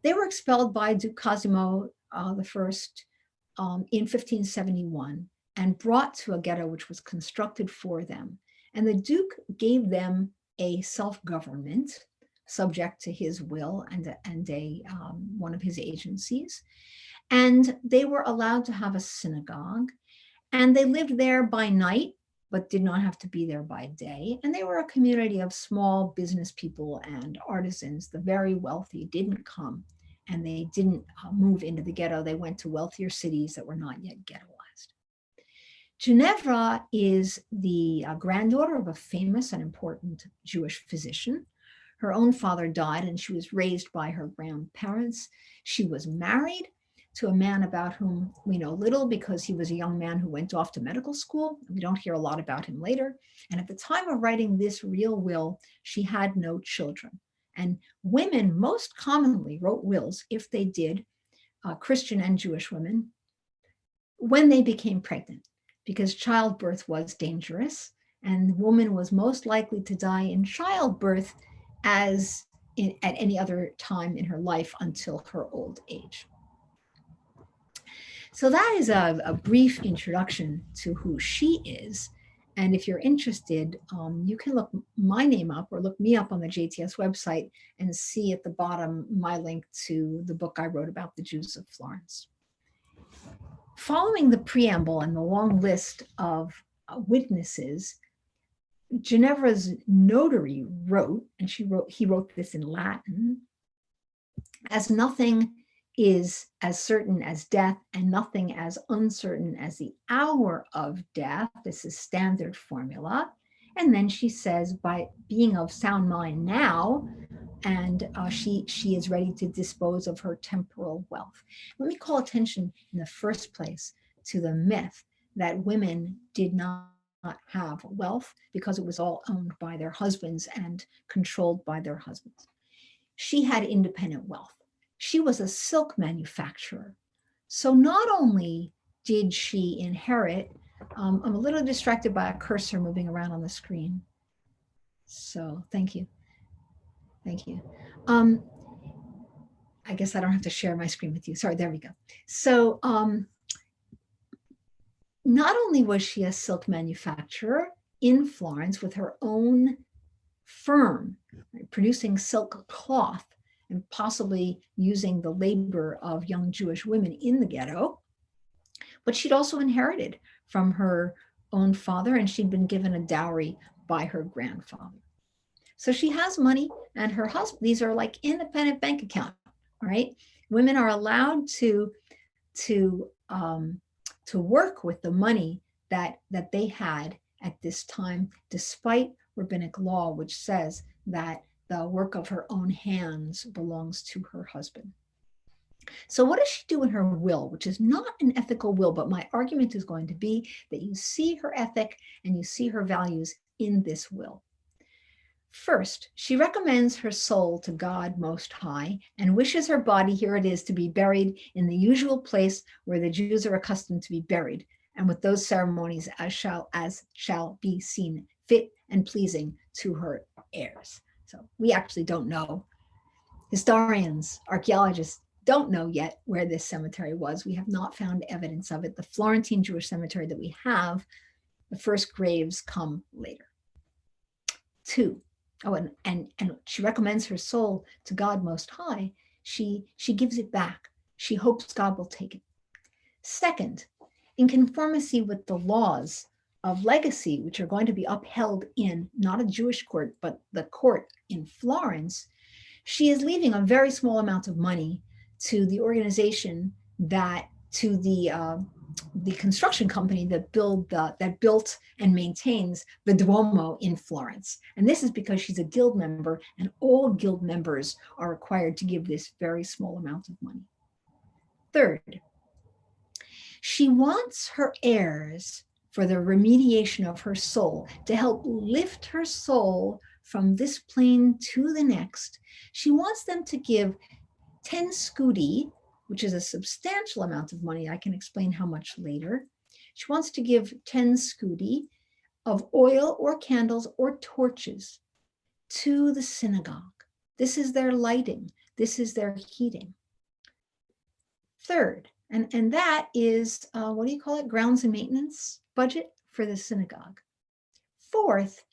they were expelled by Duke Cosimo I in 1571 and brought to a ghetto which was constructed for them. And the Duke gave them a self-government subject to his will and one of his agencies. And they were allowed to have a synagogue. And they lived there by night, but did not have to be there by day. And they were a community of small business people and artisans. The very wealthy didn't come, and they didn't move into the ghetto. They went to wealthier cities that were not yet ghettoized. Ginevra is the granddaughter of a famous and important Jewish physician. Her own father died, and she was raised by her grandparents. She was married to a man about whom we know little, because he was a young man who went off to medical school. We don't hear a lot about him later. And at the time of writing this real will, she had no children. And women most commonly wrote wills, if they did, Christian and Jewish women, when they became pregnant, because childbirth was dangerous, and the woman was most likely to die in childbirth at any other time in her life until her old age. So that is a brief introduction to who she is. And if you're interested, you can look my name up or look me up on the JTS website and see at the bottom my link to the book I wrote about the Jews of Florence. following the preamble and the long list of witnesses, Ginevra's notary wrote, and he wrote this in Latin, as nothing is as certain as death and nothing as uncertain as the hour of death. This is standard formula. And then she says, by being of sound mind now, and she is ready to dispose of her temporal wealth. Let me call attention in the first place to the myth that women did not have wealth because it was all owned by their husbands and controlled by their husbands. She had independent wealth. She was a silk manufacturer. So not only did she inherit, I'm a little distracted by a cursor moving around on the screen. So thank you. Thank you. I guess I don't have to share my screen with you. Sorry, there we go. So not only was she a silk manufacturer in Florence with her own firm, right, producing silk cloth and possibly using the labor of young Jewish women in the ghetto, but she'd also inherited from her own father, and she'd been given a dowry by her grandfather. So she has money, and her husband, these are like independent bank account, right? Women are allowed to work with the money that they had at this time, despite rabbinic law, which says that the work of her own hands belongs to her husband. So what does she do in her will, which is not an ethical will, but my argument is going to be that you see her ethic and you see her values in this will. First, she recommends her soul to God Most High and wishes her body, here it is, to be buried in the usual place where the Jews are accustomed to be buried, and with those ceremonies as shall be seen fit and pleasing to her heirs. So we actually don't know. Historians, archaeologists don't know yet where this cemetery was. We have not found evidence of it. The Florentine Jewish cemetery that we have, the first graves come later. 2, and she recommends her soul to God Most High. She gives it back. She hopes God will take it. Second, in conformity with the laws of legacy, which are going to be upheld in not a Jewish court, but the court in Florence, she is leaving a very small amount of money to the organization to the construction company that built and maintains the Duomo in Florence. And this is because she's a guild member, and all guild members are required to give this very small amount of money. Third, she wants her heirs, for the remediation of her soul, to help lift her soul from this plane to the next. She wants them to give 10 scudi, which is a substantial amount of money. I can explain how much later. She wants to give 10 scudi of oil or candles or torches to the synagogue. This is their lighting. This is their heating. Third, and that is, what do you call it? Grounds and maintenance budget for the synagogue. Fourth,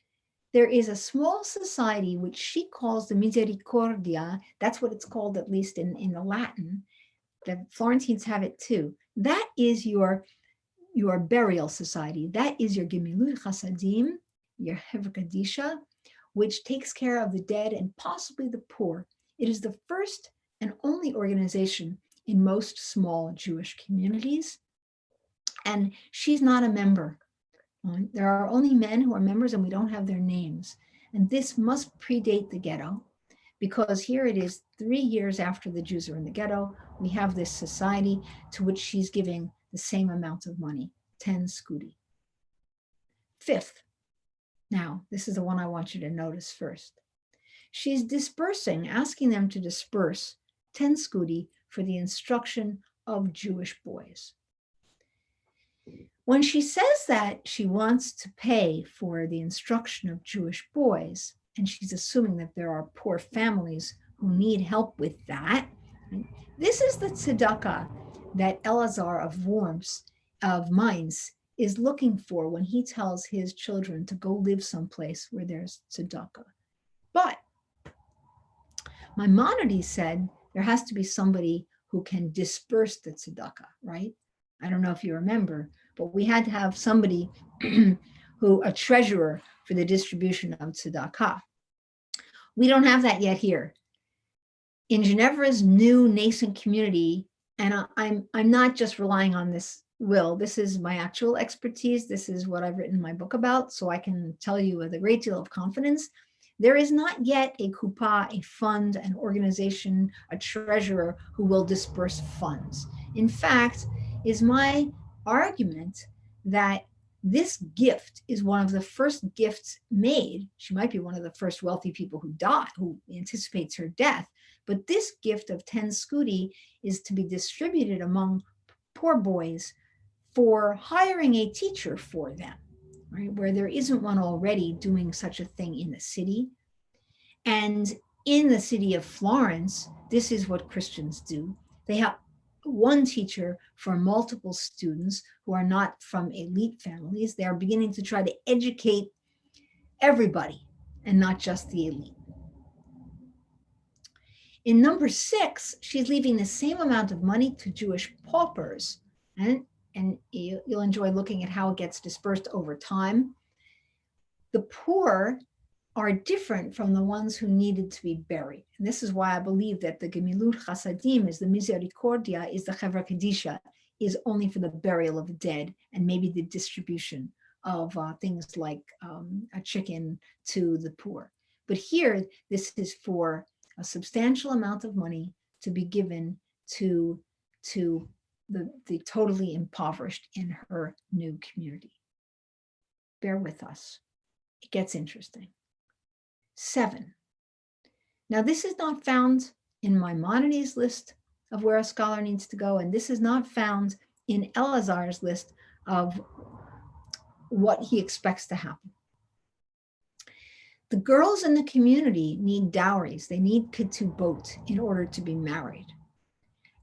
there is a small society which she calls the Misericordia. That's what it's called, at least in the Latin. The Florentines have it too. That is your burial society. That is your Gemilut Chasadim, your Hevkadisha, which takes care of the dead and possibly the poor. It is the first and only organization in most small Jewish communities. And she's not a member. There are only men who are members, and we don't have their names. And this must predate the ghetto, because here it is 3 years after the Jews are in the ghetto. We have this society to which she's giving the same amount of money, 10 scudi. Fifth, now this is the one I want you to notice first. She's dispersing, asking them to disperse 10 scudi for the instruction of Jewish boys. When she says that she wants to pay for the instruction of Jewish boys, and she's assuming that there are poor families who need help with that, right? This is the tzedakah that Elazar of Mainz is looking for when he tells his children to go live someplace where there's tzedakah. But Maimonides said there has to be somebody who can disperse the tzedakah, right? I don't know if you remember, but we had to have somebody a treasurer for the distribution of tzedakah. We don't have that yet here. In Ginevra's new nascent community, and I'm not just relying on this will, this is my actual expertise. This is what I've written my book about, so I can tell you with a great deal of confidence. There is not yet a kuppah, a fund, an organization, a treasurer who will disperse funds. In fact, is my argument that this gift is one of the first gifts made. She might be one of the first wealthy people who anticipates her death. But this gift of 10 scudi is to be distributed among poor boys for hiring a teacher for them, right? Where there isn't one already doing such a thing in the city. And in the city of Florence, this is what Christians do. They have one teacher for multiple students who are not from elite families. They are beginning to try to educate everybody and not just the elite. In number 6, she's leaving the same amount of money to Jewish paupers. And you'll enjoy looking at how it gets dispersed over time. The poor are different from the ones who needed to be buried. And this is why I believe that the Gemilut Chasadim is the Misericordia, is the Chevra Kadisha, is only for the burial of the dead and maybe the distribution of things like a chicken to the poor. But here, this is for a substantial amount of money to be given to the totally impoverished in her new community. Bear with us. It gets interesting. 7. Now, this is not found in Maimonides' list of where a scholar needs to go, and this is not found in Elazar's list of what he expects to happen. The girls in the community need dowries. They need ketubot in order to be married.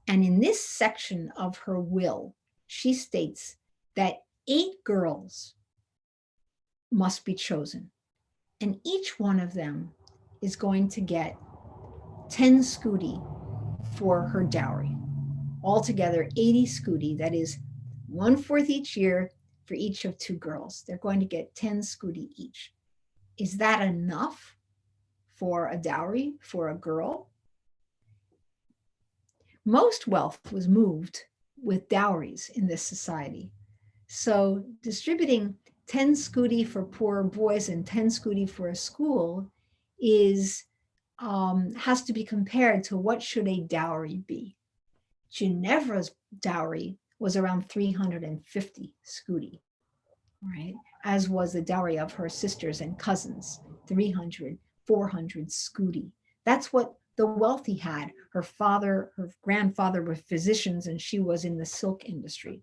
And in this section of her will, she states that 8 girls must be chosen. And each one of them is going to get 10 scudi for her dowry. Altogether, 80 scudi, that is 1/4 each year for each of 2 girls. They're going to get 10 scudi each. Is that enough for a dowry for a girl? Most wealth was moved with dowries in this society. So distributing 10 scudi for poor boys and 10 scudi for a school has to be compared to what should a dowry be. Ginevra's dowry was around 350 scudi, right? As was the dowry of her sisters and cousins, 300, 400 scudi. That's what the wealthy had. Her grandfather were physicians, and she was in the silk industry.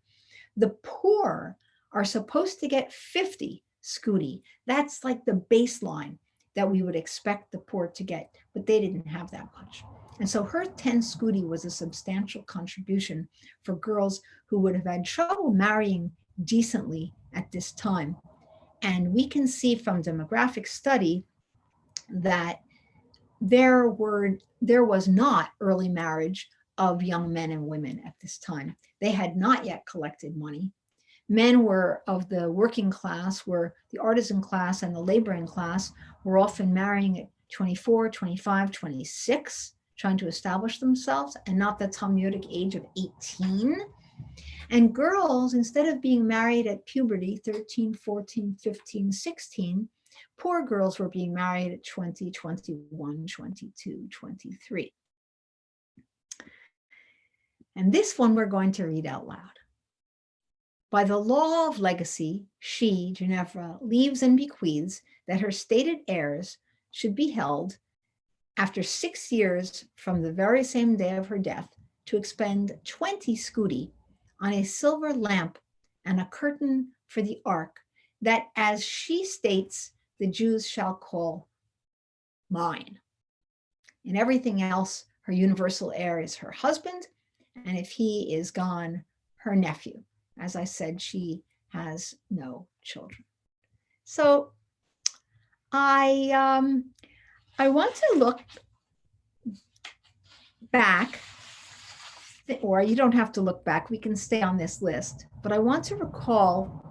The poor are supposed to get 50 scudi. That's like the baseline that we would expect the poor to get, but they didn't have that much. And so her 10 scudi was a substantial contribution for girls who would have had trouble marrying decently at this time. And we can see from demographic study that there was not early marriage of young men and women at this time. They had not yet collected money. Men were of the working class, were the artisan class and the laboring class, were often marrying at 24, 25, 26, trying to establish themselves, and not the Talmudic age of 18. And girls, instead of being married at puberty, 13, 14, 15, 16, poor girls were being married at 20, 21, 22, 23. And this one we're going to read out loud. By the law of legacy, she, Ginevra, leaves and bequeaths that her stated heirs should be held, after 6 years from the very same day of her death, to expend 20 scudi on a silver lamp and a curtain for the ark, that, as she states, the Jews shall call mine. In everything else, her universal heir is her husband, and if he is gone, her nephew. As I said, she has no children. So I want to look back or you don't have to look back, we can stay on this list, but I want to recall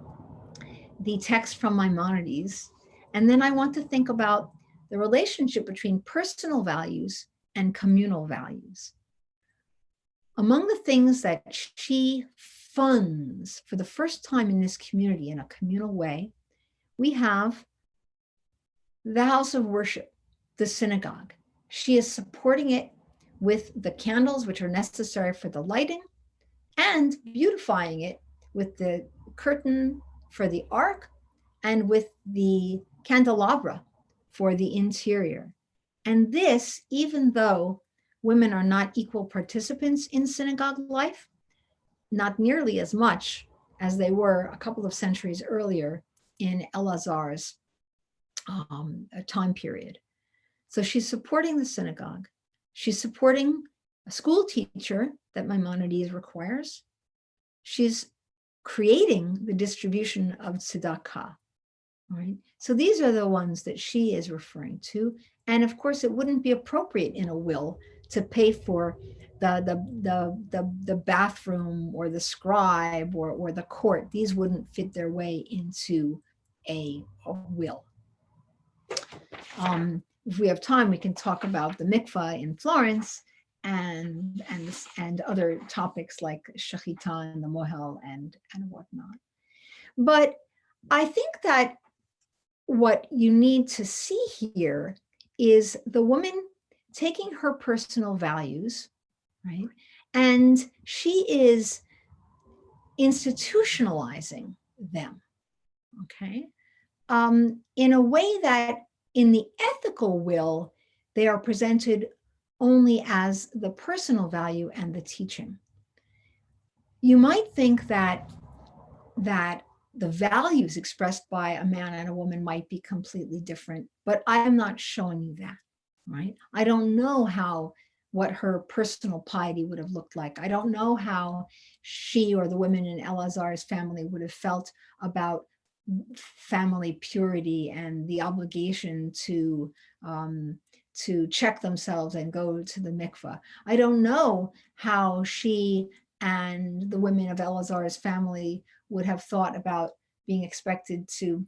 the text from Maimonides, and then I want to think about the relationship between personal values and communal values. Among the things that she funds for the first time in this community in a communal way, we have the house of worship, the synagogue. She is supporting it with the candles which are necessary for the lighting and beautifying it with the curtain for the ark and with the candelabra for the interior. And this, even though women are not equal participants in synagogue life, not nearly as much as they were a couple of centuries earlier in Elazar's time period. So she's supporting the synagogue. She's supporting a school teacher that Maimonides requires. She's creating the distribution of tzedakah. Right? So these are the ones that she is referring to. And of course, it wouldn't be appropriate in a will to pay for the bathroom or the scribe or the court. These wouldn't fit their way into a will. If we have time, we can talk about the mikvah in Florence and other topics like shechita and the mohel and whatnot. But I think that what you need to see here is the woman taking her personal values, right? And she is institutionalizing them, okay? In a way that in the ethical will, they are presented only as the personal value and the teaching. You might think that the values expressed by a man and a woman might be completely different, but I'm not showing you that, right? I don't know what her personal piety would have looked like. I don't know how she or the women in Elazar's family would have felt about family purity and the obligation to check themselves and go to the mikvah. I don't know how she and the women of Elazar's family would have thought about being expected to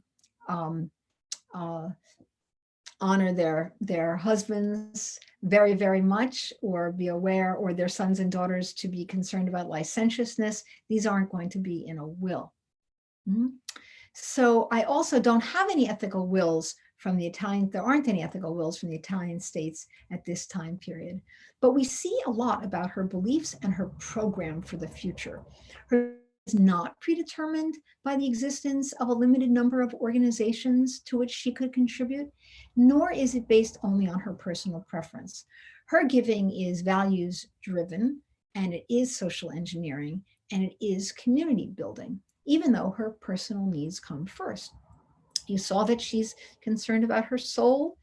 honor their husbands very, very much, or be aware, or their sons and daughters to be concerned about licentiousness. These aren't going to be in a will. Mm-hmm. So I also don't have any ethical wills from the Italian, there aren't any ethical wills from the Italian states at this time period. But we see a lot about her beliefs and her program for the future. Her is not predetermined by the existence of a limited number of organizations to which she could contribute, nor is it based only on her personal preference. Her giving is values driven, and it is social engineering, and it is community building, even though her personal needs come first. You saw that she's concerned about her soul,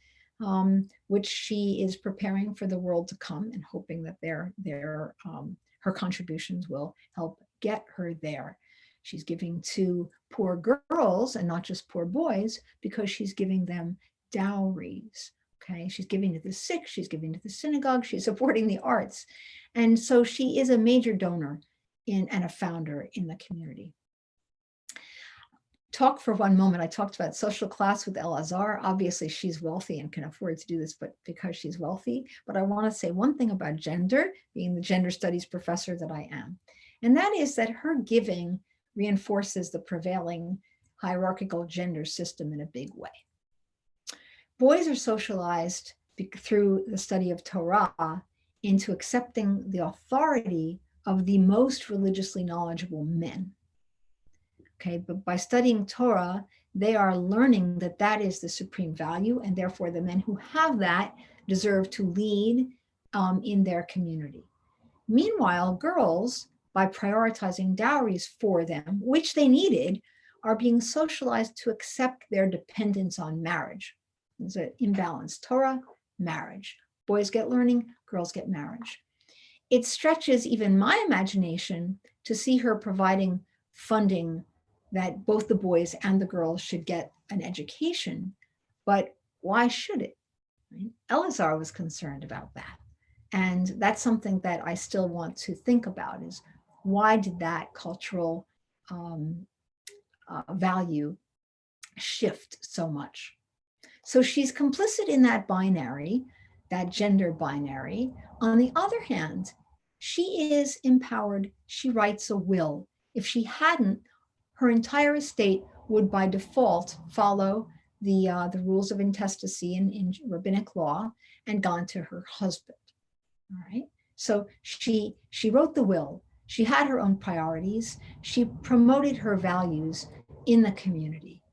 which she is preparing for the world to come and hoping that her contributions will help get her there. She's giving to poor girls and not just poor boys because she's giving them dowries. Okay, she's giving to the sick, she's giving to the synagogue, she's supporting the arts. And so she is a major donor and a founder in the community. Talk for one moment. I talked about social class with Elazar. Obviously, she's wealthy and can afford to do this, but because she's wealthy. But I want to say one thing about gender, being the gender studies professor that I am, and that is that her giving reinforces the prevailing hierarchical gender system in a big way. Boys are socialized through the study of Torah into accepting the authority of the most religiously knowledgeable men. Okay, but by studying Torah, they are learning that that is the supreme value, and therefore the men who have that deserve to lead in their community. Meanwhile, girls, by prioritizing dowries for them, which they needed, are being socialized to accept their dependence on marriage. There's an imbalance. Torah, marriage. Boys get learning, girls get marriage. It stretches even my imagination to see her providing funding that both the boys and the girls should get an education, but why should it? Right? Elazar was concerned about that. And that's something that I still want to think about, is why did that cultural value shift so much? So she's complicit in that binary, that gender binary. On the other hand, she is empowered. She writes a will. If she hadn't, her entire estate would by default follow the rules of intestacy in rabbinic law and gone to her husband. All right. So she wrote the will. She had her own priorities. She promoted her values in the community.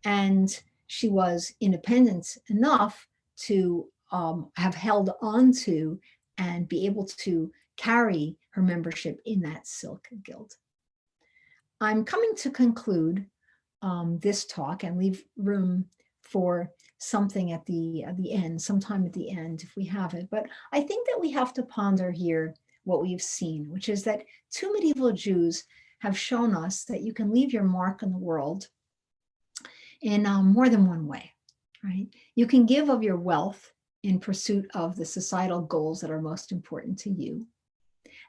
And she was independent enough to have held on to and be able to carry her membership in that silk guild. I'm coming to conclude this talk and leave room for something at the end, sometime at the end if we have it. But I think that we have to ponder here what we've seen, which is that two medieval Jews have shown us that you can leave your mark on the world in more than one way, right? You can give of your wealth in pursuit of the societal goals that are most important to you.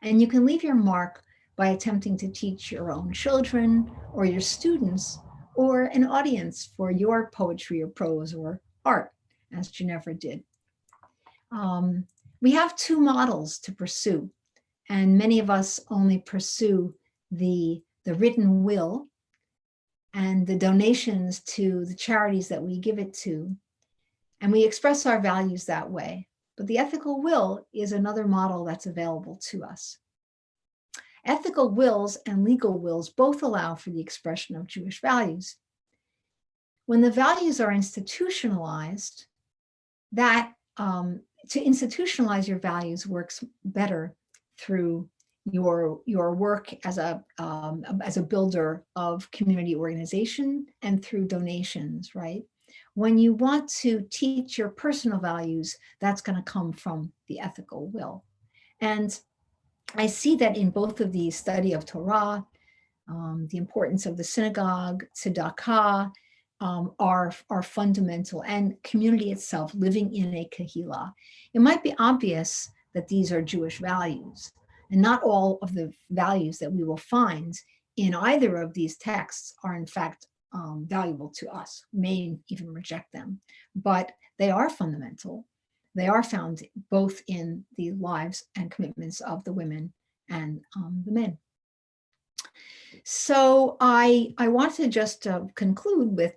And you can leave your mark by attempting to teach your own children or your students or an audience for your poetry or prose or art, as Ginevra did. We have two models to pursue, and many of us only pursue the written will and the donations to the charities that we give it to, and we express our values that way. But the ethical will is another model that's available to us. Ethical wills and legal wills both allow for the expression of Jewish values. When the values are institutionalized, that to institutionalize your values works better through your work as a builder of community organization and through donations, right? When you want to teach your personal values, that's going to come from the ethical will. And I see that in both of these, study of Torah, the importance of the synagogue, tzedakah, are fundamental, and community itself, living in a kahila. It might be obvious that these are Jewish values, and not all of the values that we will find in either of these texts are in fact valuable to us. We may even reject them, but they are fundamental. They are found both in the lives and commitments of the women and the men. So I want to just conclude with,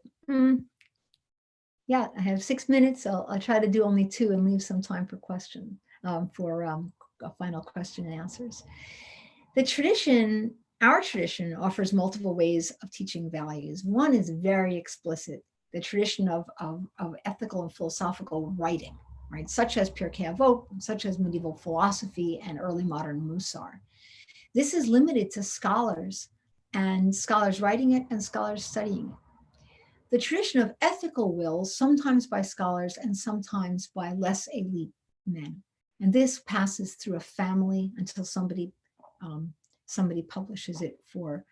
yeah, I have 6 minutes. So I'll try to do only 2 and leave some time for question, for a final question and answers. The tradition, our tradition, offers multiple ways of teaching values. One is very explicit, the tradition of ethical and philosophical writing, right? Such as Pirkei Avot, such as medieval philosophy and early modern Mussar. This is limited to scholars, and scholars writing it and scholars studying it. The tradition of ethical wills, sometimes by scholars and sometimes by less elite men. And this passes through a family until somebody publishes it for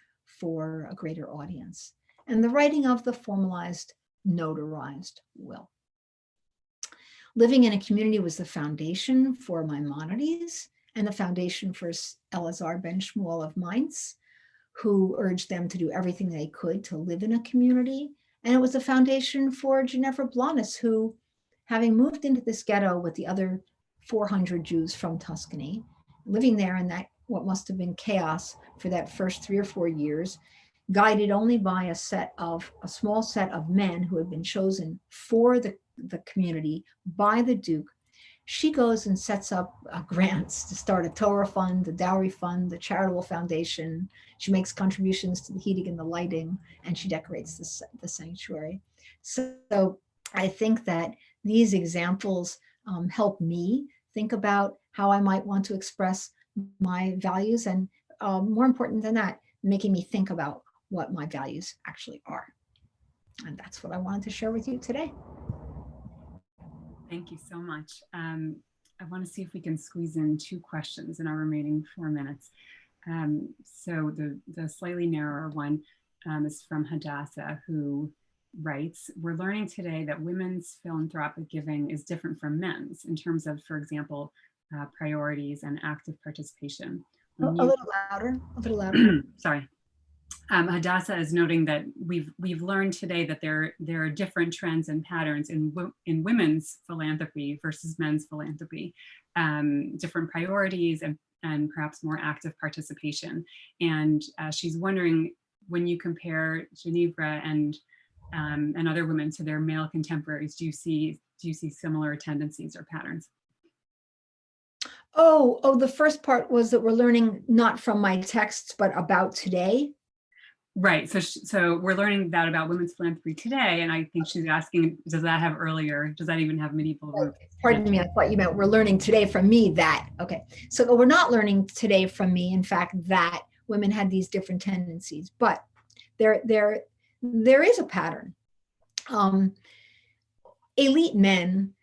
a greater audience. And the writing of the formalized, notarized will. Living in a community was the foundation for Maimonides and the foundation for Elazar ben Shmuel of Mainz, who urged them to do everything they could to live in a community. And it was the foundation for Ginevra Blanes, who, having moved into this ghetto with the other 400 Jews from Tuscany, living there in that what must have been chaos for that first 3 or 4 years, guided only by a small set of men who had been chosen for the community by the Duke, she goes and sets up grants to start a Torah fund, the dowry fund, the charitable foundation. She makes contributions to the heating and the lighting, and she decorates the sanctuary. So I think that these examples help me think about how I might want to express my values, and more important than that, making me think about what my values actually are. And that's what I wanted to share with you today. Thank you so much. I want to see if we can squeeze in 2 questions in our remaining 4 minutes. So the slightly narrower one is from Hadassah, who writes, "We're learning today that women's philanthropic giving is different from men's in terms of, for example, priorities, and active participation. A little louder, a little louder. Sorry. Hadassah is noting that we've learned today that there are different trends and patterns in women's philanthropy versus men's philanthropy, different priorities and perhaps more active participation. And she's wondering, when you compare Ginevra and other women to their male contemporaries, do you see similar tendencies or patterns? Oh, the first part was that we're learning not from my texts, but about today. Right. So we're learning that about women's philanthropy today, and I think she's asking, does that even have medieval roots? Pardon me, I thought you meant we're learning today from me that. Okay. So we're not learning today from me, in fact, that women had these different tendencies, but there is a pattern. Elite men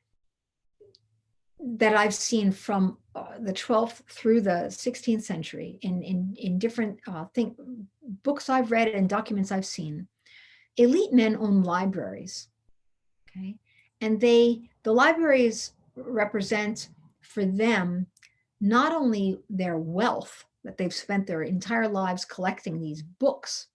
that I've seen from the 12th through the 16th century in different books I've read and documents I've seen, elite men own libraries, okay? And the libraries represent for them not only their wealth that they've spent their entire lives collecting these books,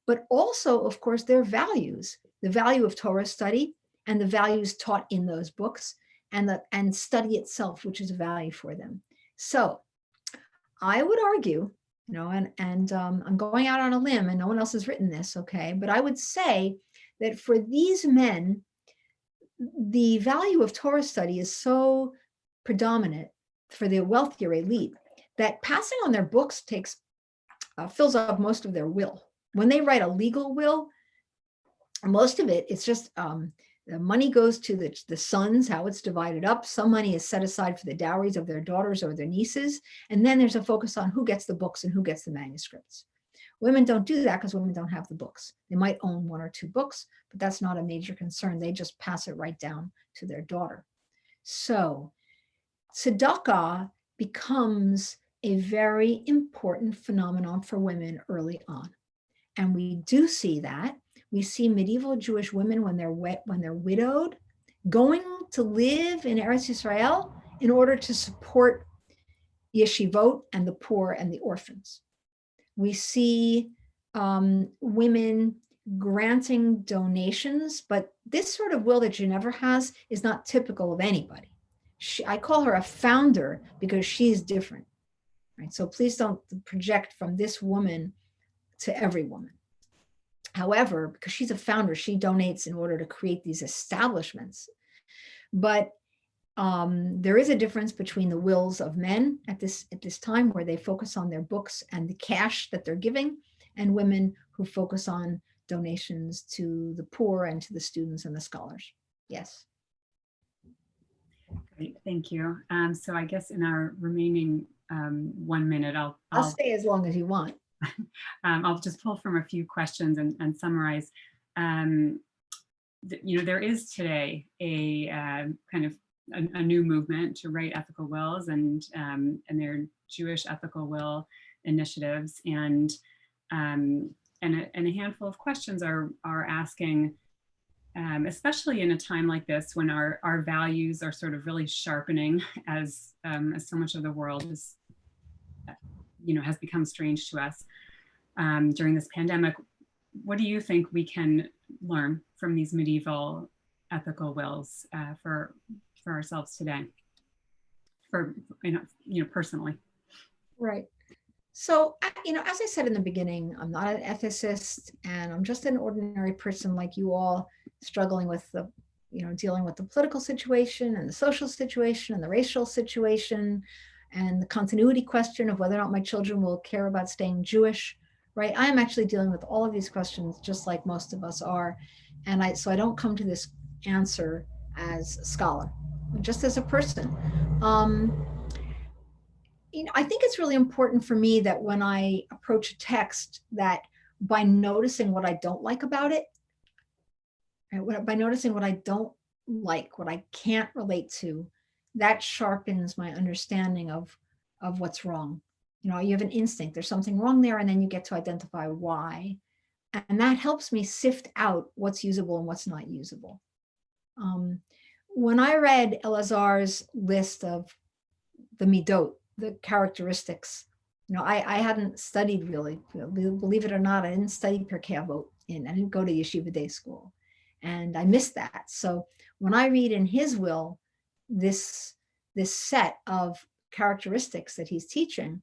but also, of course, their values, the value of Torah study and the values taught in those books, and study itself, which is a value for them. So I would argue, and I'm going out on a limb and no one else has written this, okay, but I would say that for these men, the value of Torah study is so predominant for the wealthier elite that passing on their books fills up most of their will. When they write a legal will, most of it, it's just the money goes to the sons, how it's divided up. Some money is set aside for the dowries of their daughters or their nieces. And then there's a focus on who gets the books and who gets the manuscripts. Women don't do that because women don't have the books. They might own 1 or 2 books, but that's not a major concern. They just pass it right down to their daughter. So tzedakah becomes a very important phenomenon for women early on. And we do see that. We see medieval Jewish women when they're widowed, going to live in Eretz Yisrael in order to support yeshivot and the poor and the orphans. We see women granting donations, but this sort of will that Ginevra has is not typical of anybody. I call her a founder because she's different, right? So please don't project from this woman to every woman. However, because she's a founder, she donates in order to create these establishments. But there is a difference between the wills of men at this time, where they focus on their books and the cash that they're giving, and women who focus on donations to the poor and to the students and the scholars. Yes. Great, thank you. So I guess in our remaining 1 minute, I'll stay as long as you want. I'll just pull from a few questions and summarize. There is today a kind of a new movement to write ethical wills, and their Jewish ethical will initiatives, and a handful of questions are asking, especially in a time like this when our values are sort of really sharpening as so much of the world is has become strange to us during this pandemic. What do you think we can learn from these medieval ethical wills for ourselves today, for personally? Right. So, as I said in the beginning, I'm not an ethicist, and I'm just an ordinary person like you all, struggling with dealing with the political situation and the social situation and the racial situation and the continuity question of whether or not my children will care about staying Jewish, right? I am actually dealing with all of these questions just like most of us are. And so I don't come to this answer as a scholar, just as a person. I think it's really important for me that when I approach a text, that by noticing what I don't like about it, right, by noticing what I don't like, what I can't relate to, that sharpens my understanding of what's wrong. You have an instinct, there's something wrong there, and then you get to identify why. And that helps me sift out what's usable and what's not usable. When I read Elazar's list of the midot, the characteristics. You know, I hadn't studied really, believe it or not, I didn't study Pirkei Avot, and I didn't go to yeshiva day school, and I missed that. So when I read in his will this set of characteristics that he's teaching,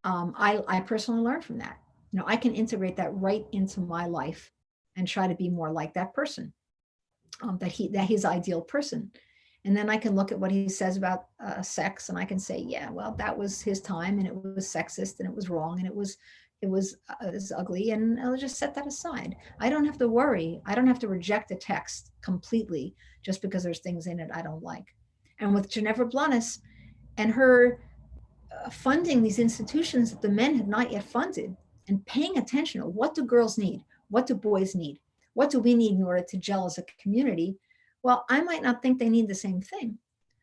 I personally learned from that. You know, I can integrate that right into my life and try to be more like that person, that he's ideal person. And then I can look at what he says about sex, and I can say, yeah, well, that was his time, and it was sexist, and it was wrong, and it was ugly, and I'll just set that aside. I don't have to worry. I don't have to reject a text completely just because there's things in it I don't like. And with Ginevra Blanes and her funding these institutions that the men had not yet funded, and paying attention to what do girls need, what do boys need, what do we need in order to gel as a community. Well, I might not think they need the same thing.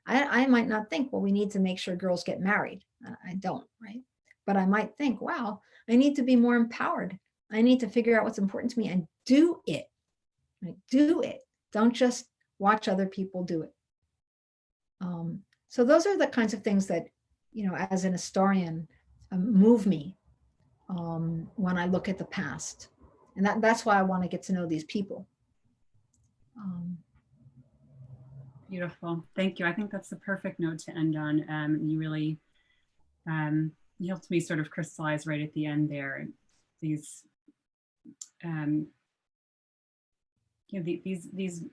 I might not think, well, we need to make sure girls get married. I don't, right? But I might think, wow, I need to be more empowered. I need to figure out what's important to me and do it. Right? Do it. Don't just watch other people do it. So those are the kinds of things that, you know, as an historian, move me when I look at the past. And that's why I want to get to know these people. Beautiful. Thank you. I think that's the perfect note to end on. You really, you helped me sort of crystallize right at the end there these, you know, these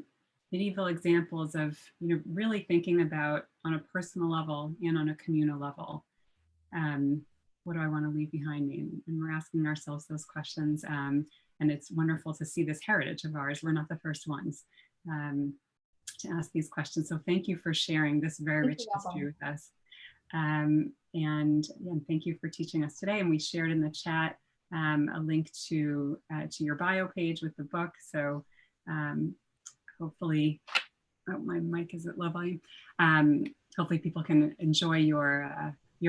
medieval examples of, you know, really thinking about on a personal level and on a communal level, what do I want to leave behind me? And we're asking ourselves those questions. And it's wonderful to see this heritage of ours. We're not the first ones to ask these questions. So thank you for sharing this very rich history with us. And again, thank you for teaching us today. And we shared in the chat a link to your bio page with the book. So hopefully, oh, my mic is at low volume. Hopefully people can enjoy your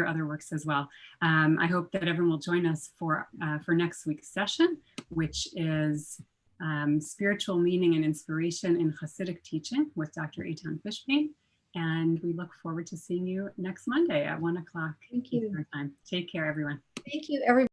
other works as well. I hope that everyone will join us for next week's session, which is Spiritual Meaning and Inspiration in Hasidic Teaching with Dr. Etan Fishbein. And we look forward to seeing you next Monday at 1 o'clock. Thank you. Eastern time. Take care, everyone. Thank you, everybody.